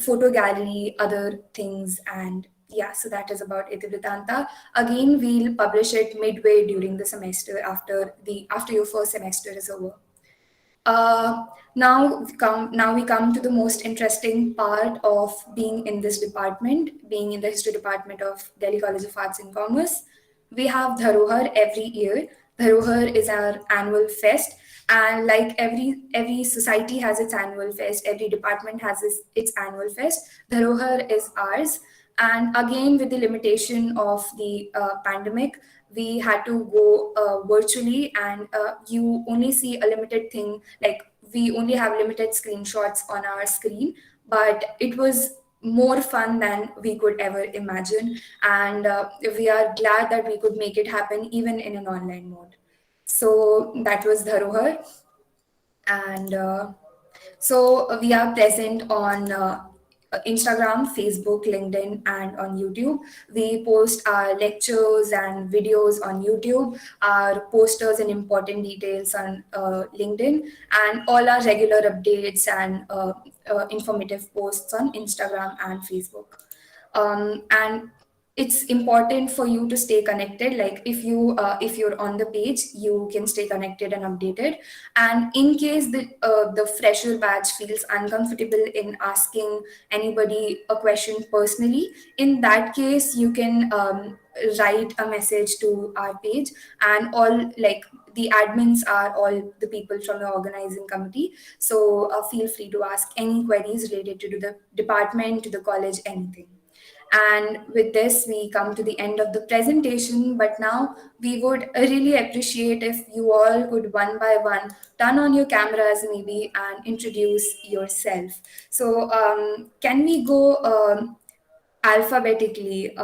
photo gallery, other things, and yeah, so that is about Itivritanta. Again, we'll publish it midway during the semester after your first semester is over. Now we come to the most interesting part of being in this department, being in the history department of Delhi College of Arts and Commerce. We have Dharohar every year. Dharohar is our annual fest, And like every society has its annual fest, every department has its annual fest. Dharohar is ours. And again, with the limitation of the pandemic, we had to go virtually, and you only see a limited thing. Like, we only have limited screenshots on our screen, but it was more fun than we could ever imagine. And we are glad that we could make it happen even in an online mode. So that was Dharohar. And we are present on Instagram, Facebook, LinkedIn, and on YouTube. We post our lectures and videos on YouTube, our posters and important details on LinkedIn, and all our regular updates and informative posts on Instagram and Facebook. And it's important for you to stay connected. Like, if you're on the page, you can stay connected and updated. And in case the fresher batch feels uncomfortable in asking anybody a question personally, in that case you can write a message to our page, and all, like, the admins are all the people from the organizing committee. So feel free to ask any queries related to the department, to the college, anything. And with this, we come to the end of the presentation. But now we would really appreciate if you all could, one by one, turn on your cameras maybe and introduce yourself. So can we go alphabetically?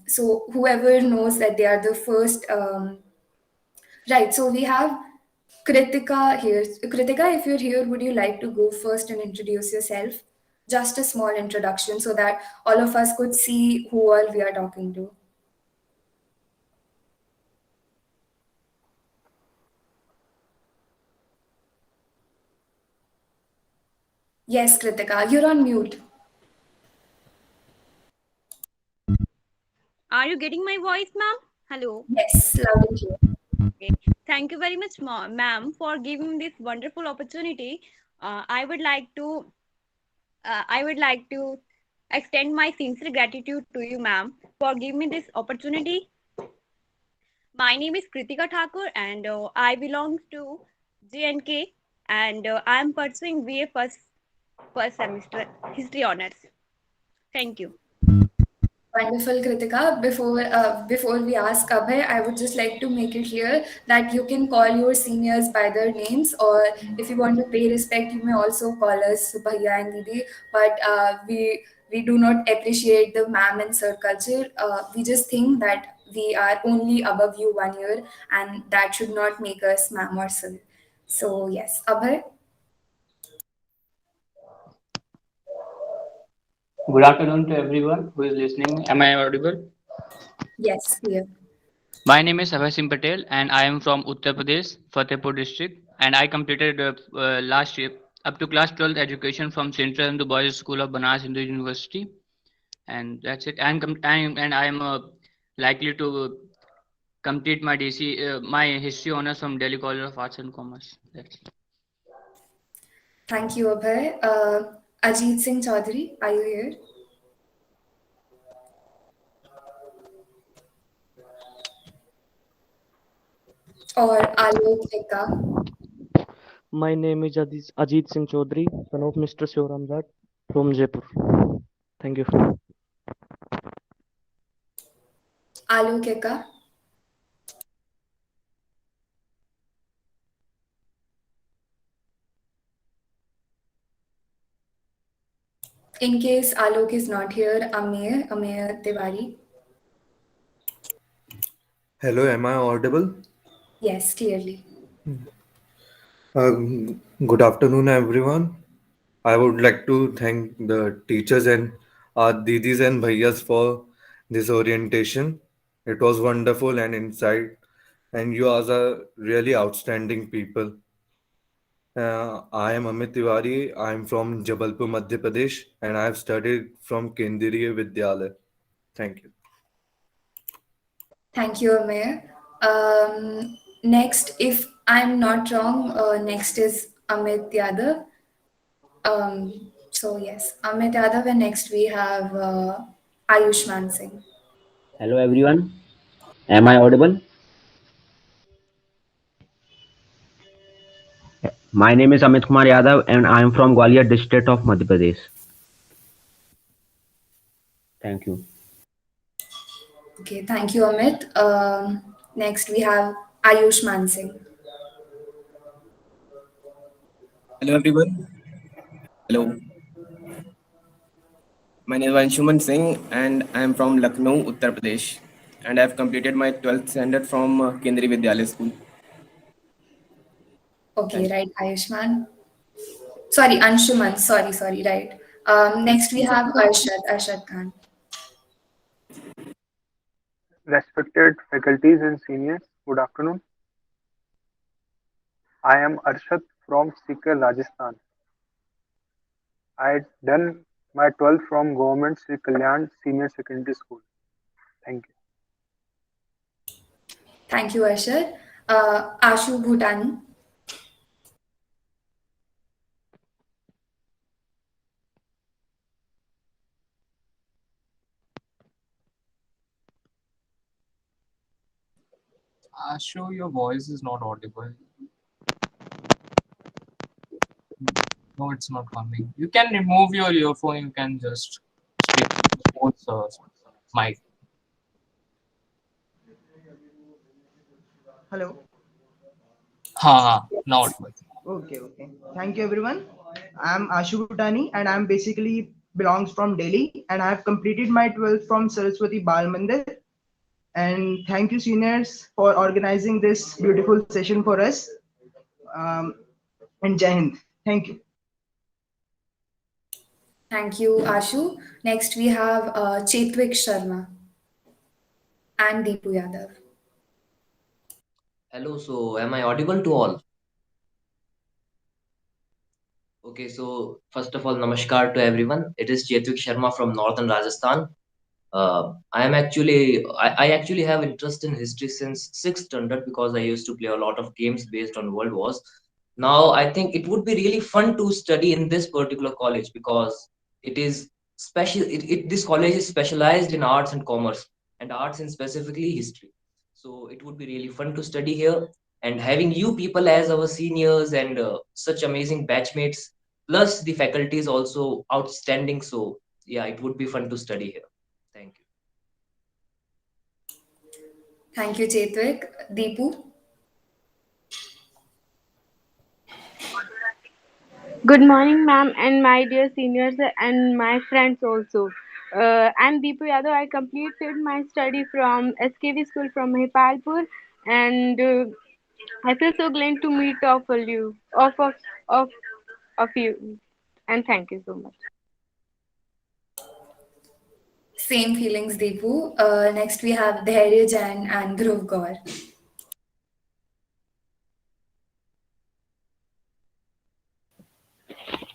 So whoever knows that they are the first. Right. So we have Kritika here. Kritika, if you're here, would you like to go first and introduce yourself? Just a small introduction so that all of us could see who all we are talking to. Yes, Kritika, you're on mute. Are you getting my voice, ma'am? Hello. Yes, loud and clear. Okay. Thank you very much, ma'am, for giving this wonderful opportunity. I would like to extend my sincere gratitude to you, ma'am, for giving me this opportunity. My name is Kritika Thakur, and I belong to JNK, and I am pursuing BA first semester history honors. Thank you. Wonderful, Kritika. Before we ask Abhay, I would just like to make it clear that you can call your seniors by their names, or if you want to pay respect, you may also call us Bhaiya and Didi. But we do not appreciate the ma'am and sir culture. We just think that we are only above you 1 year, and that should not make us ma'am or sir. So yes, Abhay. Good afternoon to everyone who is listening. Am I audible? Yes, clear. My name is Abhay Singh Patel and I am from Uttar Pradesh, Fatehpur district, and I completed last year up to class 12th education from Central Hindu Boys School of Banaras Hindu University, and that's it. I am likely to complete my my history honors from Delhi College of Arts and Commerce. That's it. Thank you, Abhay. Ajit Singh Chaudhary, are you here? Or Alok Ekka? My name is Ajit Singh Chaudhary, son of Mr. Shivramjat from Jaipur. Thank you. Alok Ekka? In case Alok is not here, Ameya Tiwari. Hello, am I audible? Yes, clearly. Good afternoon, everyone. I would like to thank the teachers and our didis and bhaiyas for this orientation. It was wonderful and insight, and you are a really outstanding people. I am Amit Tiwari. I am from Jabalpur, Madhya Pradesh, and I have studied from Kendriya Vidyalaya. Thank you. Thank you, Ameya. Next, if I'm not wrong, next is Amit Yadav. So yes, Amit Yadav, and next we have Ayushman Singh. Hello everyone. Am I audible? My name is Amit Kumar Yadav and I am from Gwalior district of Madhya Pradesh. Thank you. Okay, thank you, Amit. Next, we have Ayush Mansingh. Hello everyone. Hello. My name is Anshuman Singh and I am from Lucknow, Uttar Pradesh. And I have completed my 12th standard from Kendriya Vidyalaya School. Okay, right, Ayushman. Sorry, Anshuman. Sorry, right. Next, we have Arshad Khan. Respected faculties and seniors, good afternoon. I am Arshad from Sikar, Rajasthan. I had done my 12th from Government Sri Kalyan Senior Secondary School. Thank you. Thank you, Arshad. Ashu Bhutani. Ashu, your voice is not audible. No, it's not coming. You can remove your earphone. You can just speak to the mic. Hello. Now audible. Okay. Thank you, everyone. I'm Ashu Bhutani, and I'm basically belongs from Delhi, and I have completed my 12th from Saraswati Bal Mandir. And thank you, seniors, for organizing this beautiful session for us. And Jai Hind. Thank you. Thank you, Ashu. Next, we have Chetvik Sharma and Deepu Yadav. Hello, so am I audible to all? Okay, so first of all, namaskar to everyone. It is Chetvik Sharma from Northern Rajasthan. I actually have interest in history since sixth standard because I used to play a lot of games based on world wars. Now I think it would be really fun to study in this particular college because it is special. This college is specialized in arts and commerce and arts and specifically history. So it would be really fun to study here and having you people as our seniors and such amazing batchmates plus the faculty is also outstanding. So yeah, it would be fun to study here. Thank you. Thank you, Chetvik. Deepu. Good morning, ma'am, and my dear seniors and my friends also. I'm Deepu Yadav. I completed my study from SKV School from Mahipalpur, and I feel so glad to meet of you, and thank you so much. Same feelings, Deepu. Next, we have Dhairya Jain and Dhruv Gaur.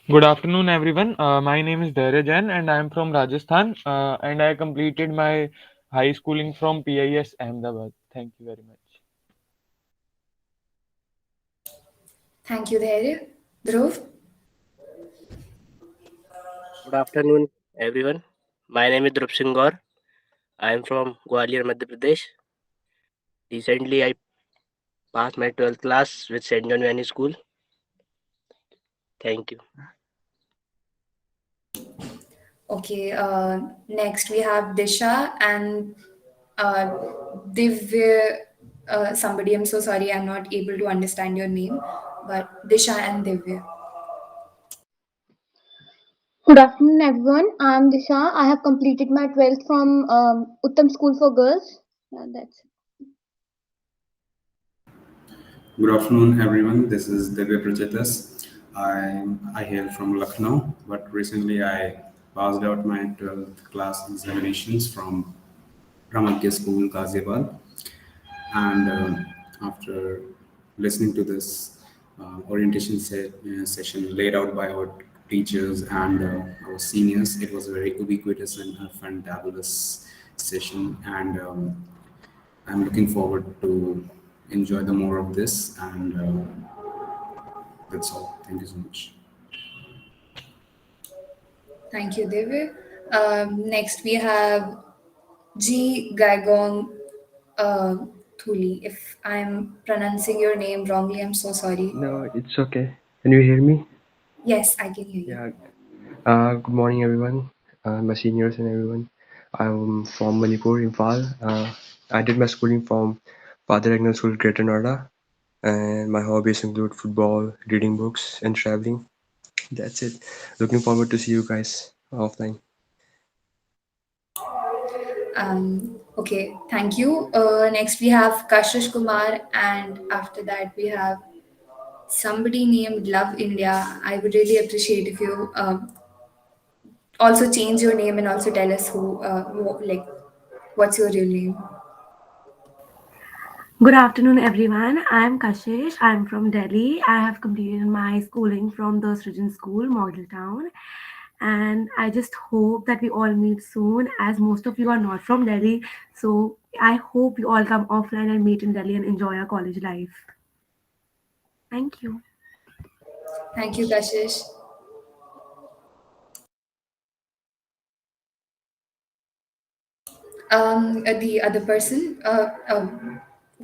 Good afternoon, everyone. My name is Dhairya Jain and I am from Rajasthan and I completed my high schooling from PIS Ahmedabad. Thank you very much. Thank you, Dhairya. Dhruv. Good afternoon, everyone. My name is Dhruv Singh Gaur. I am from Gwalior, Madhya Pradesh. Recently, I passed my 12th class with St. John Vianney School. Thank you. Okay, next we have Disha and Divya. Somebody, I'm so sorry, I'm not able to understand your name, but Disha and Divya. Good afternoon, everyone. I'm Disha. I have completed my 12th from Uttam School for Girls. Yeah, that's it. Good afternoon, everyone. This is Divya Prachitas. I hail from Lucknow, but recently I passed out my 12th class examinations from Ramakya School, Ghaziabad. And after listening to this orientation session laid out by our teachers and our seniors, it was a very ubiquitous and fantabulous session. And I'm looking forward to enjoy the more of this. And that's all. Thank you so much. Thank you, Divya. Next, we have G. Gaigong Thuli. If I'm pronouncing your name wrongly, I'm so sorry. No, it's okay. Can you hear me? Yes, I can hear you. Yeah. Good morning, everyone. My seniors and everyone. I'm from Manipur, Imphal. I did my schooling from Father Agnes School, Greater Noida, and my hobbies include football, reading books, and traveling. That's it. Looking forward to see you guys offline. Okay, thank you. Next we have Kashish Kumar, and after that we have somebody named Love India. I would really appreciate if you also change your name and also tell us like, what's your real name. Good afternoon, everyone. I'm Kashish. I'm from Delhi. I have completed my schooling from the Srijan School, Model Town. And I just hope that we all meet soon, as most of you are not from Delhi. So I hope you all come offline and meet in Delhi and enjoy our college life. Thank you. Thank you, Kashish. The other person,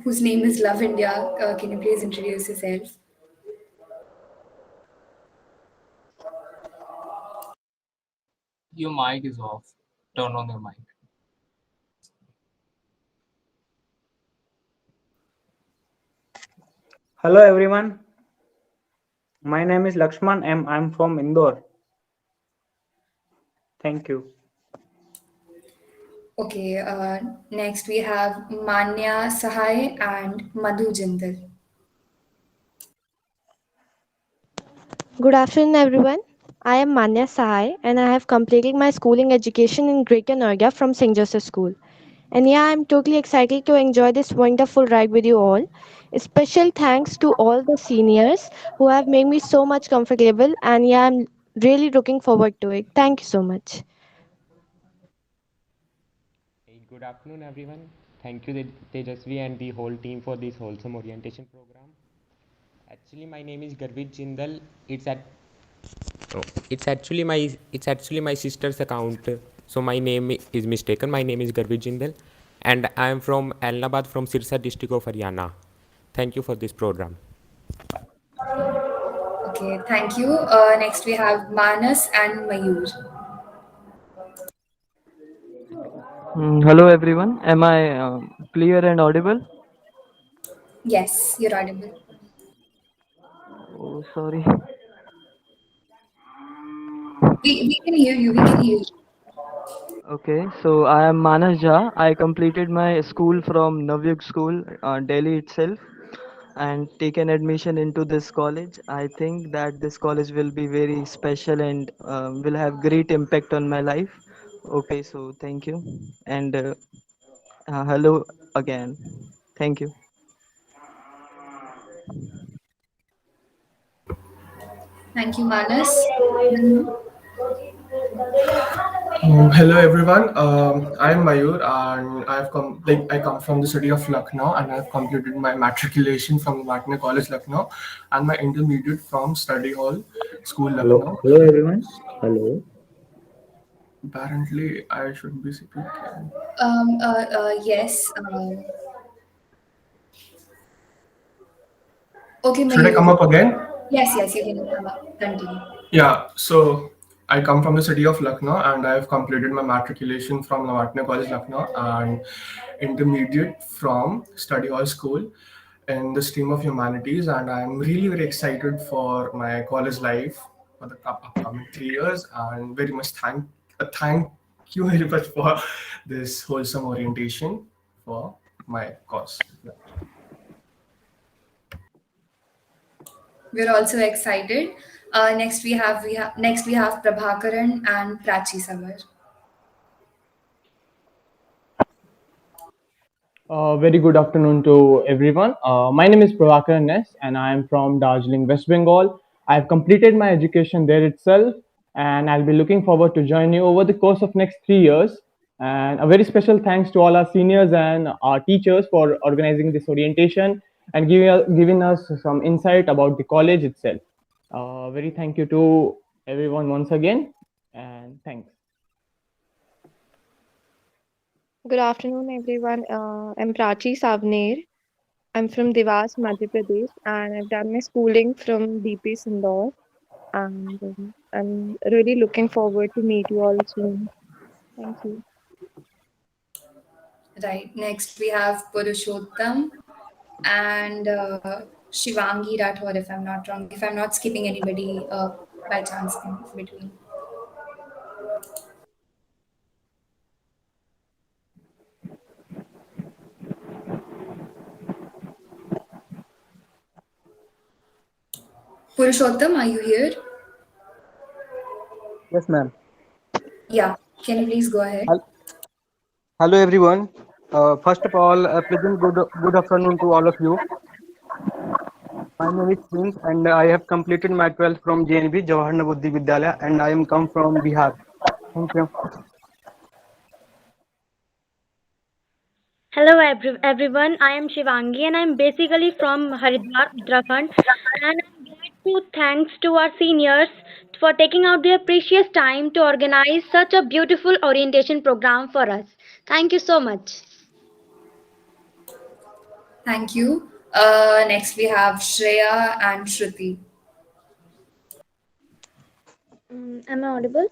whose name is Love India, can you please introduce yourself? Your mic is off. Turn on your mic. Hello everyone. My name is Lakshman M. I'm from Indore. Thank you. Okay, next we have Manya Sahai and Madhu Jindal. Good afternoon, everyone. I am Manya Sahai and I have completed my schooling education in Greater Noida from St. Joseph School. And yeah, I'm totally excited to enjoy this wonderful ride with you all. A special thanks to all the seniors who have made me so much comfortable. And yeah, I'm really looking forward to it. Thank you so much. Good afternoon, everyone. Thank you, Tejasvi and the whole team for this wholesome orientation program. Actually, my name is Garvit Jindal. It's actually my sister's account. So my name is mistaken. My name is Garvit Jindal, and I am from Elnabad, from Sirsa district of Haryana. Thank you for this program. Okay, thank you. Next we have Manas and Mayur. Hello everyone. Am I clear and audible? Yes, you're audible. Oh, sorry. We can hear you. We can hear you. Okay, so I am Manas Jha. I completed my school from Navyug School, Delhi itself, and taken admission into this college. I think that this college will be very special and will have great impact on my life. Okay, so thank you, and hello again. Thank you. Thank you, Manas. Hello everyone. I'm Mayur and I come from the city of Lucknow and I've completed my matriculation from Vatne College Lucknow and my intermediate from Study Hall School Lucknow. Hello everyone. Hello. Apparently, I should be speaking. Yes. Okay, Should I Mayur. come up again? Yes, you can come up. Continue. Yeah, so I come from the city of Lucknow and I've completed my matriculation from Navatne College Lucknow and intermediate from Study Hall School in the stream of humanities, and I'm really very excited for my college life for the upcoming 3 years, and very much thank you very much for this wholesome orientation for my course. Yeah. We're also excited. Next we have Prabhakaran and Prachi Savar. Very good afternoon to everyone. My name is Prabhakar Ness and I am from Darjeeling, West Bengal. I have completed my education there itself and I'll be looking forward to join you over the course of next 3 years. And a very special thanks to all our seniors and our teachers for organizing this orientation and giving us some insight about the college itself. Very thank you to everyone once again, and thanks. Good afternoon, everyone. I'm Prachi Savner. I'm from Dewas, Madhya Pradesh, and I've done my schooling from DP Sindor. And I'm really looking forward to meet you all soon. Thank you. Right. Next, we have Purushottam and Shivangi Rathod, if I'm not wrong. If I'm not skipping anybody by chance in between. Purushottam, are you here? Yes, ma'am. Yeah. Can you please go ahead? Hello, everyone. First of all, a pleasant good afternoon to all of you. My name is Prince, and I have completed my 12th from JNB Jawahar Navodaya Vidyalaya, and I am come from Bihar. Thank you. Hello everyone, I am Shivangi and I am basically from Haridwar, Uttarakhand, and I'm glad to thanks to our seniors for taking out their precious time to organize such a beautiful orientation program for us. Thank you so much. Thank you. Next, we have Shreya and Shruti. Am I audible?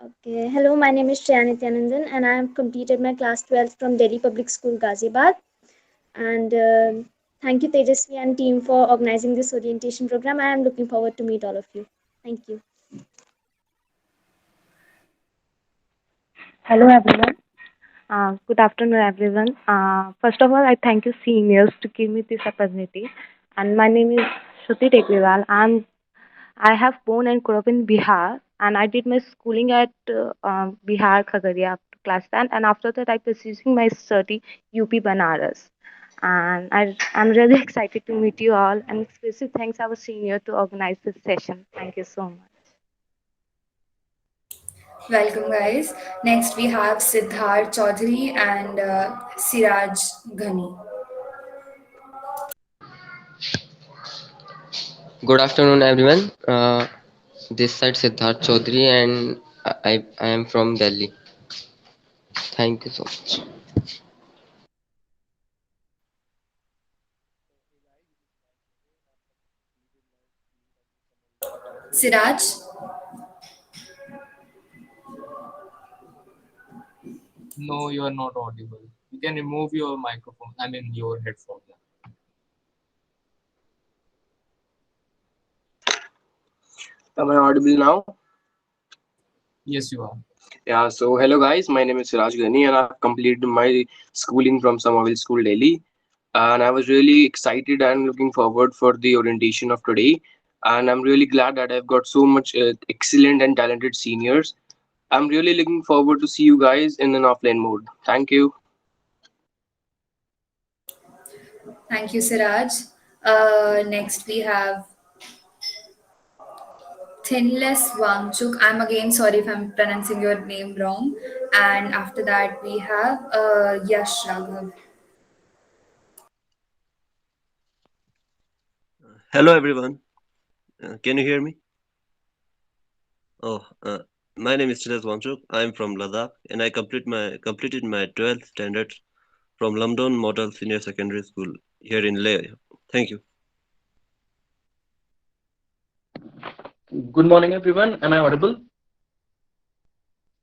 Okay. Hello, my name is Shreya Nityanandan and I have completed my class 12 from Delhi Public School, Ghaziabad. And thank you, Tejasvi and team for organizing this orientation program. I am looking forward to meet all of you. Thank you. Hello everyone. Good afternoon everyone. First of all, I thank you seniors to give me this opportunity. And my name is Shruti Tekriwal. I have born and grew up in Bihar, and I did my schooling at Bihar Khagaria up to class 10, and after that I pursuing my study UP Banaras. And I'm really excited to meet you all, and especially thanks our senior to organize this session. Thank you so much. Welcome, guys. Next, we have Siddharth Chaudhary and Siraj Ghani. Good afternoon, everyone. This side Siddharth Chaudhary, and I am from Delhi. Thank you so much. Siraj? No, you are not audible. You can remove your microphone, I mean your headphone. Am I audible now? Yes, you are. Yeah, so hello guys, my name is Siraj Ghani and I've completed my schooling from Somerville School, Delhi. And I was really excited and looking forward for the orientation of today. And I'm really glad that I've got so much excellent and talented seniors. I'm really looking forward to see you guys in an offline mode. Thank you. Thank you, Siraj. Next, we have Thinless Wangchuk. I'm again sorry if I'm pronouncing your name wrong. And after that, we have Yash Raghav. Hello everyone. Can you hear me? Oh, my name is Silas Wangchuk. I am from Ladakh and I completed my 12th standard from Lumdon Model Senior Secondary School here in Leh. Thank you. Good morning, everyone. Am I audible?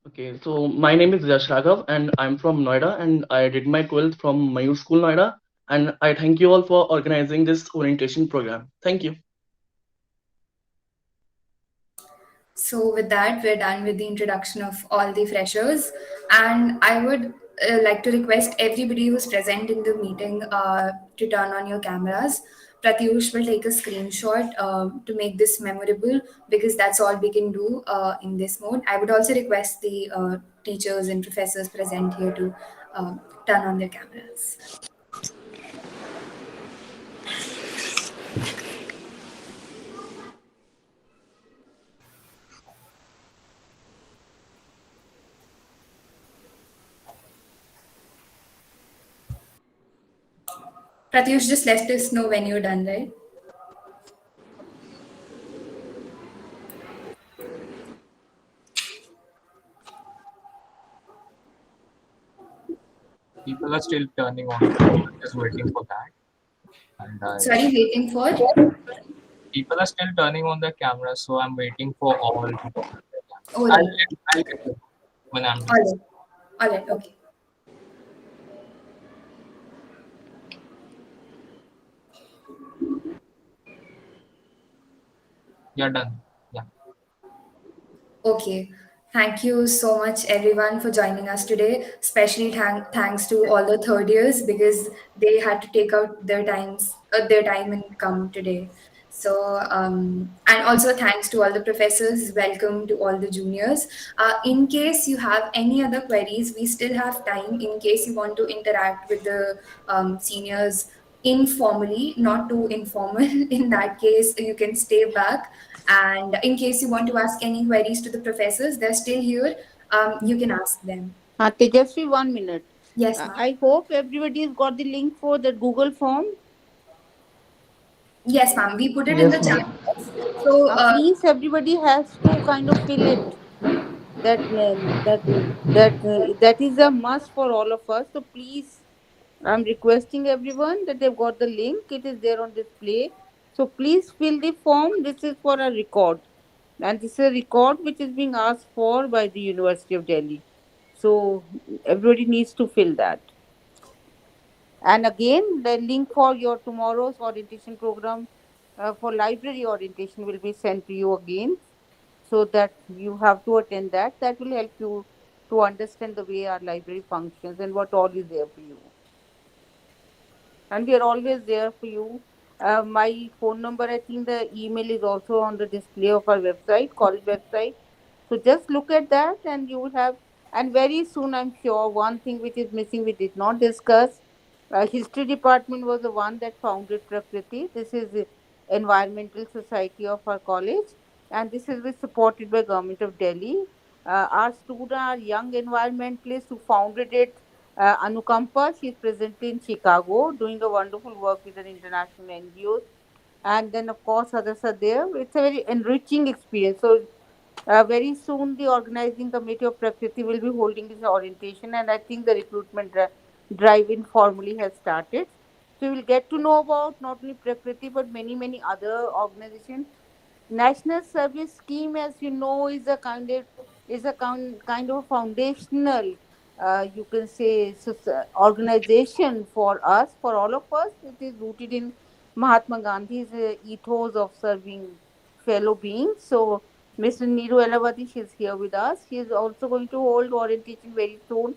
Okay, so my name is Yash Raghav, and I'm from Noida, and I did my 12th from Mayur School, Noida. And I thank you all for organizing this orientation program. Thank you. So, with that, we're done with the introduction of all the freshers. And I would like to request everybody who's present in the meeting to turn on your cameras. Pratyush will take a screenshot to make this memorable because that's all we can do in this mode. I would also request the teachers and professors present here to turn on their cameras. Pratyush, just let us know when you're done, right? People are still turning on the camera. Just waiting for that. And Sorry, waiting for? people are still turning on their cameras, so I'm waiting for all to turn on their cameras. All right. I'll let you know when I'm All right. All right. Okay. You're done. Yeah. Okay. Thank you so much, everyone, for joining us today. Especially thanks to all the third years because they had to take out their time and come today. So, and also thanks to all the professors. Welcome to all the juniors. In case you have any other queries, we still have time. In case you want to interact with the seniors informally, not too informal. In that case, you can stay back. And in case you want to ask any queries to the professors, they're still here. You can ask them. Tejasvi, 1 minute. Yes, ma'am. I hope everybody's got the link for the Google form. Yes, ma'am. We put it in the Yes, chat ma'am. box. So, Please, everybody has to kind of fill it. That is a must for all of us. So please, I'm requesting everyone that they've got the link. It is there on display. So please fill the form. This is for a record, and this is a record which is being asked for by the University of Delhi. So everybody needs to fill that. And again, the link for your tomorrow's orientation program for library orientation will be sent to you again, so that you have to attend that. That will help you to understand the way our library functions and what all is there for you. And we are always there for you. My phone number, I think the email is also on the display of our website, college website. So just look at that and you will have, and very soon I'm sure one thing which is missing we did not discuss. History department was the one that founded Prakriti. This is the environmental society of our college, and this is supported by government of Delhi. Our student, our young environmentalist who founded it, Anukampa, she is presently in Chicago doing a wonderful work with an international NGOs. And then, of course, others are there. It's a very enriching experience. So, very soon, the organizing committee of Prakriti will be holding this orientation, and I think the recruitment drive informally has started. So, you will get to know about not only Prakriti but many, many other organizations. National Service Scheme, as you know, is a kind of foundational, you can say, organization for us, for all of us. It is rooted in Mahatma Gandhi's ethos of serving fellow beings. So, Mr. Neeru Elavati, she is here with us. She is also going to hold orientation very soon.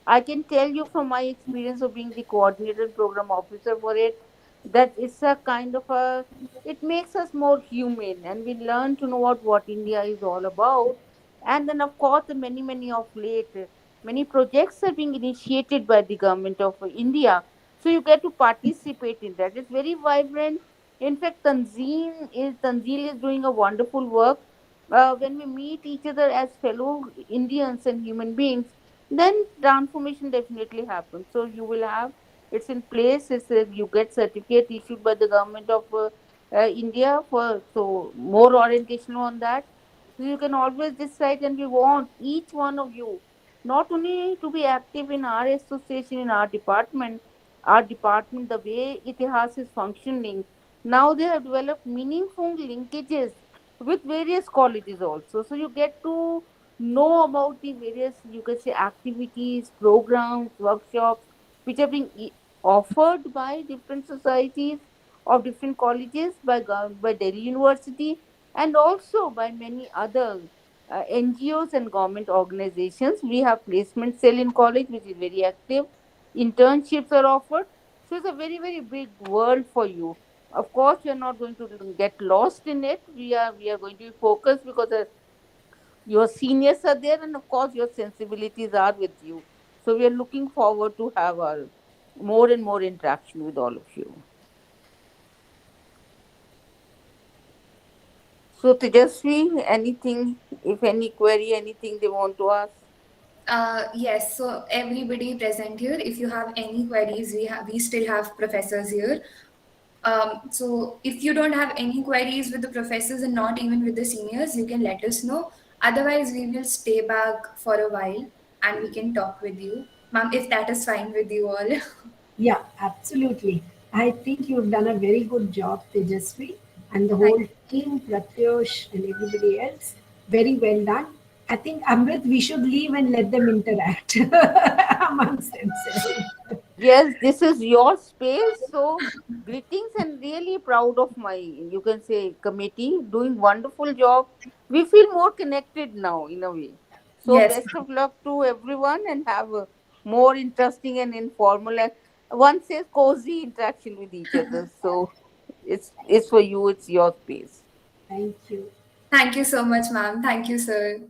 I can tell you from my experience of being the coordinator and program officer for it, that it's a kind of a, it makes us more human and we learn to know what India is all about. And then, of course, the many, many of late, many projects are being initiated by the government of India. So you get to participate in that. It's very vibrant. In fact, Tanzeel is doing a wonderful work. When we meet each other as fellow Indians and human beings, then transformation definitely happens. So you will have, it's in place. You get certificate issued by the government of India for, so more orientation on that. So you can always decide, and we want each one of you not only to be active in our association, in our department, the way Itihas is functioning. Now they have developed meaningful linkages with various colleges also. So you get to know about the various, you can say, activities, programs, workshops, which are being offered by different societies of different colleges, by Delhi University, and also by many other NGOs and government organizations. We have placement cell in college, which is very active. Internships are offered. So it's a very, very big world for you. Of course, we are not going to get lost in it. We are going to be focused because your seniors are there, and of course your sensibilities are with you. So we are looking forward to have our more and more interaction with all of you. So Tejasvi, anything, if any query, anything they want to ask? Yes, so everybody present here, if you have any queries, we still have professors here. So if you don't have any queries with the professors and not even with the seniors, you can let us know. Otherwise, we will stay back for a while and we can talk with you. ma'am, if that is fine with you all. Yeah, absolutely. I think you've done a very good job, Tejasvi, and the Thank whole team, Pratyush and everybody else. Very well done. I think, Amrit, we should leave and let them interact amongst themselves. Yes, this is your space. So, greetings and really proud of my, you can say, committee doing wonderful job. We feel more connected now in a way. So, Yes. best of luck to everyone and have a more interesting and informal, and one says cozy interaction with each other. So, it's for you. It's your space. Thank you. Thank you so much, ma'am. Thank you, sir.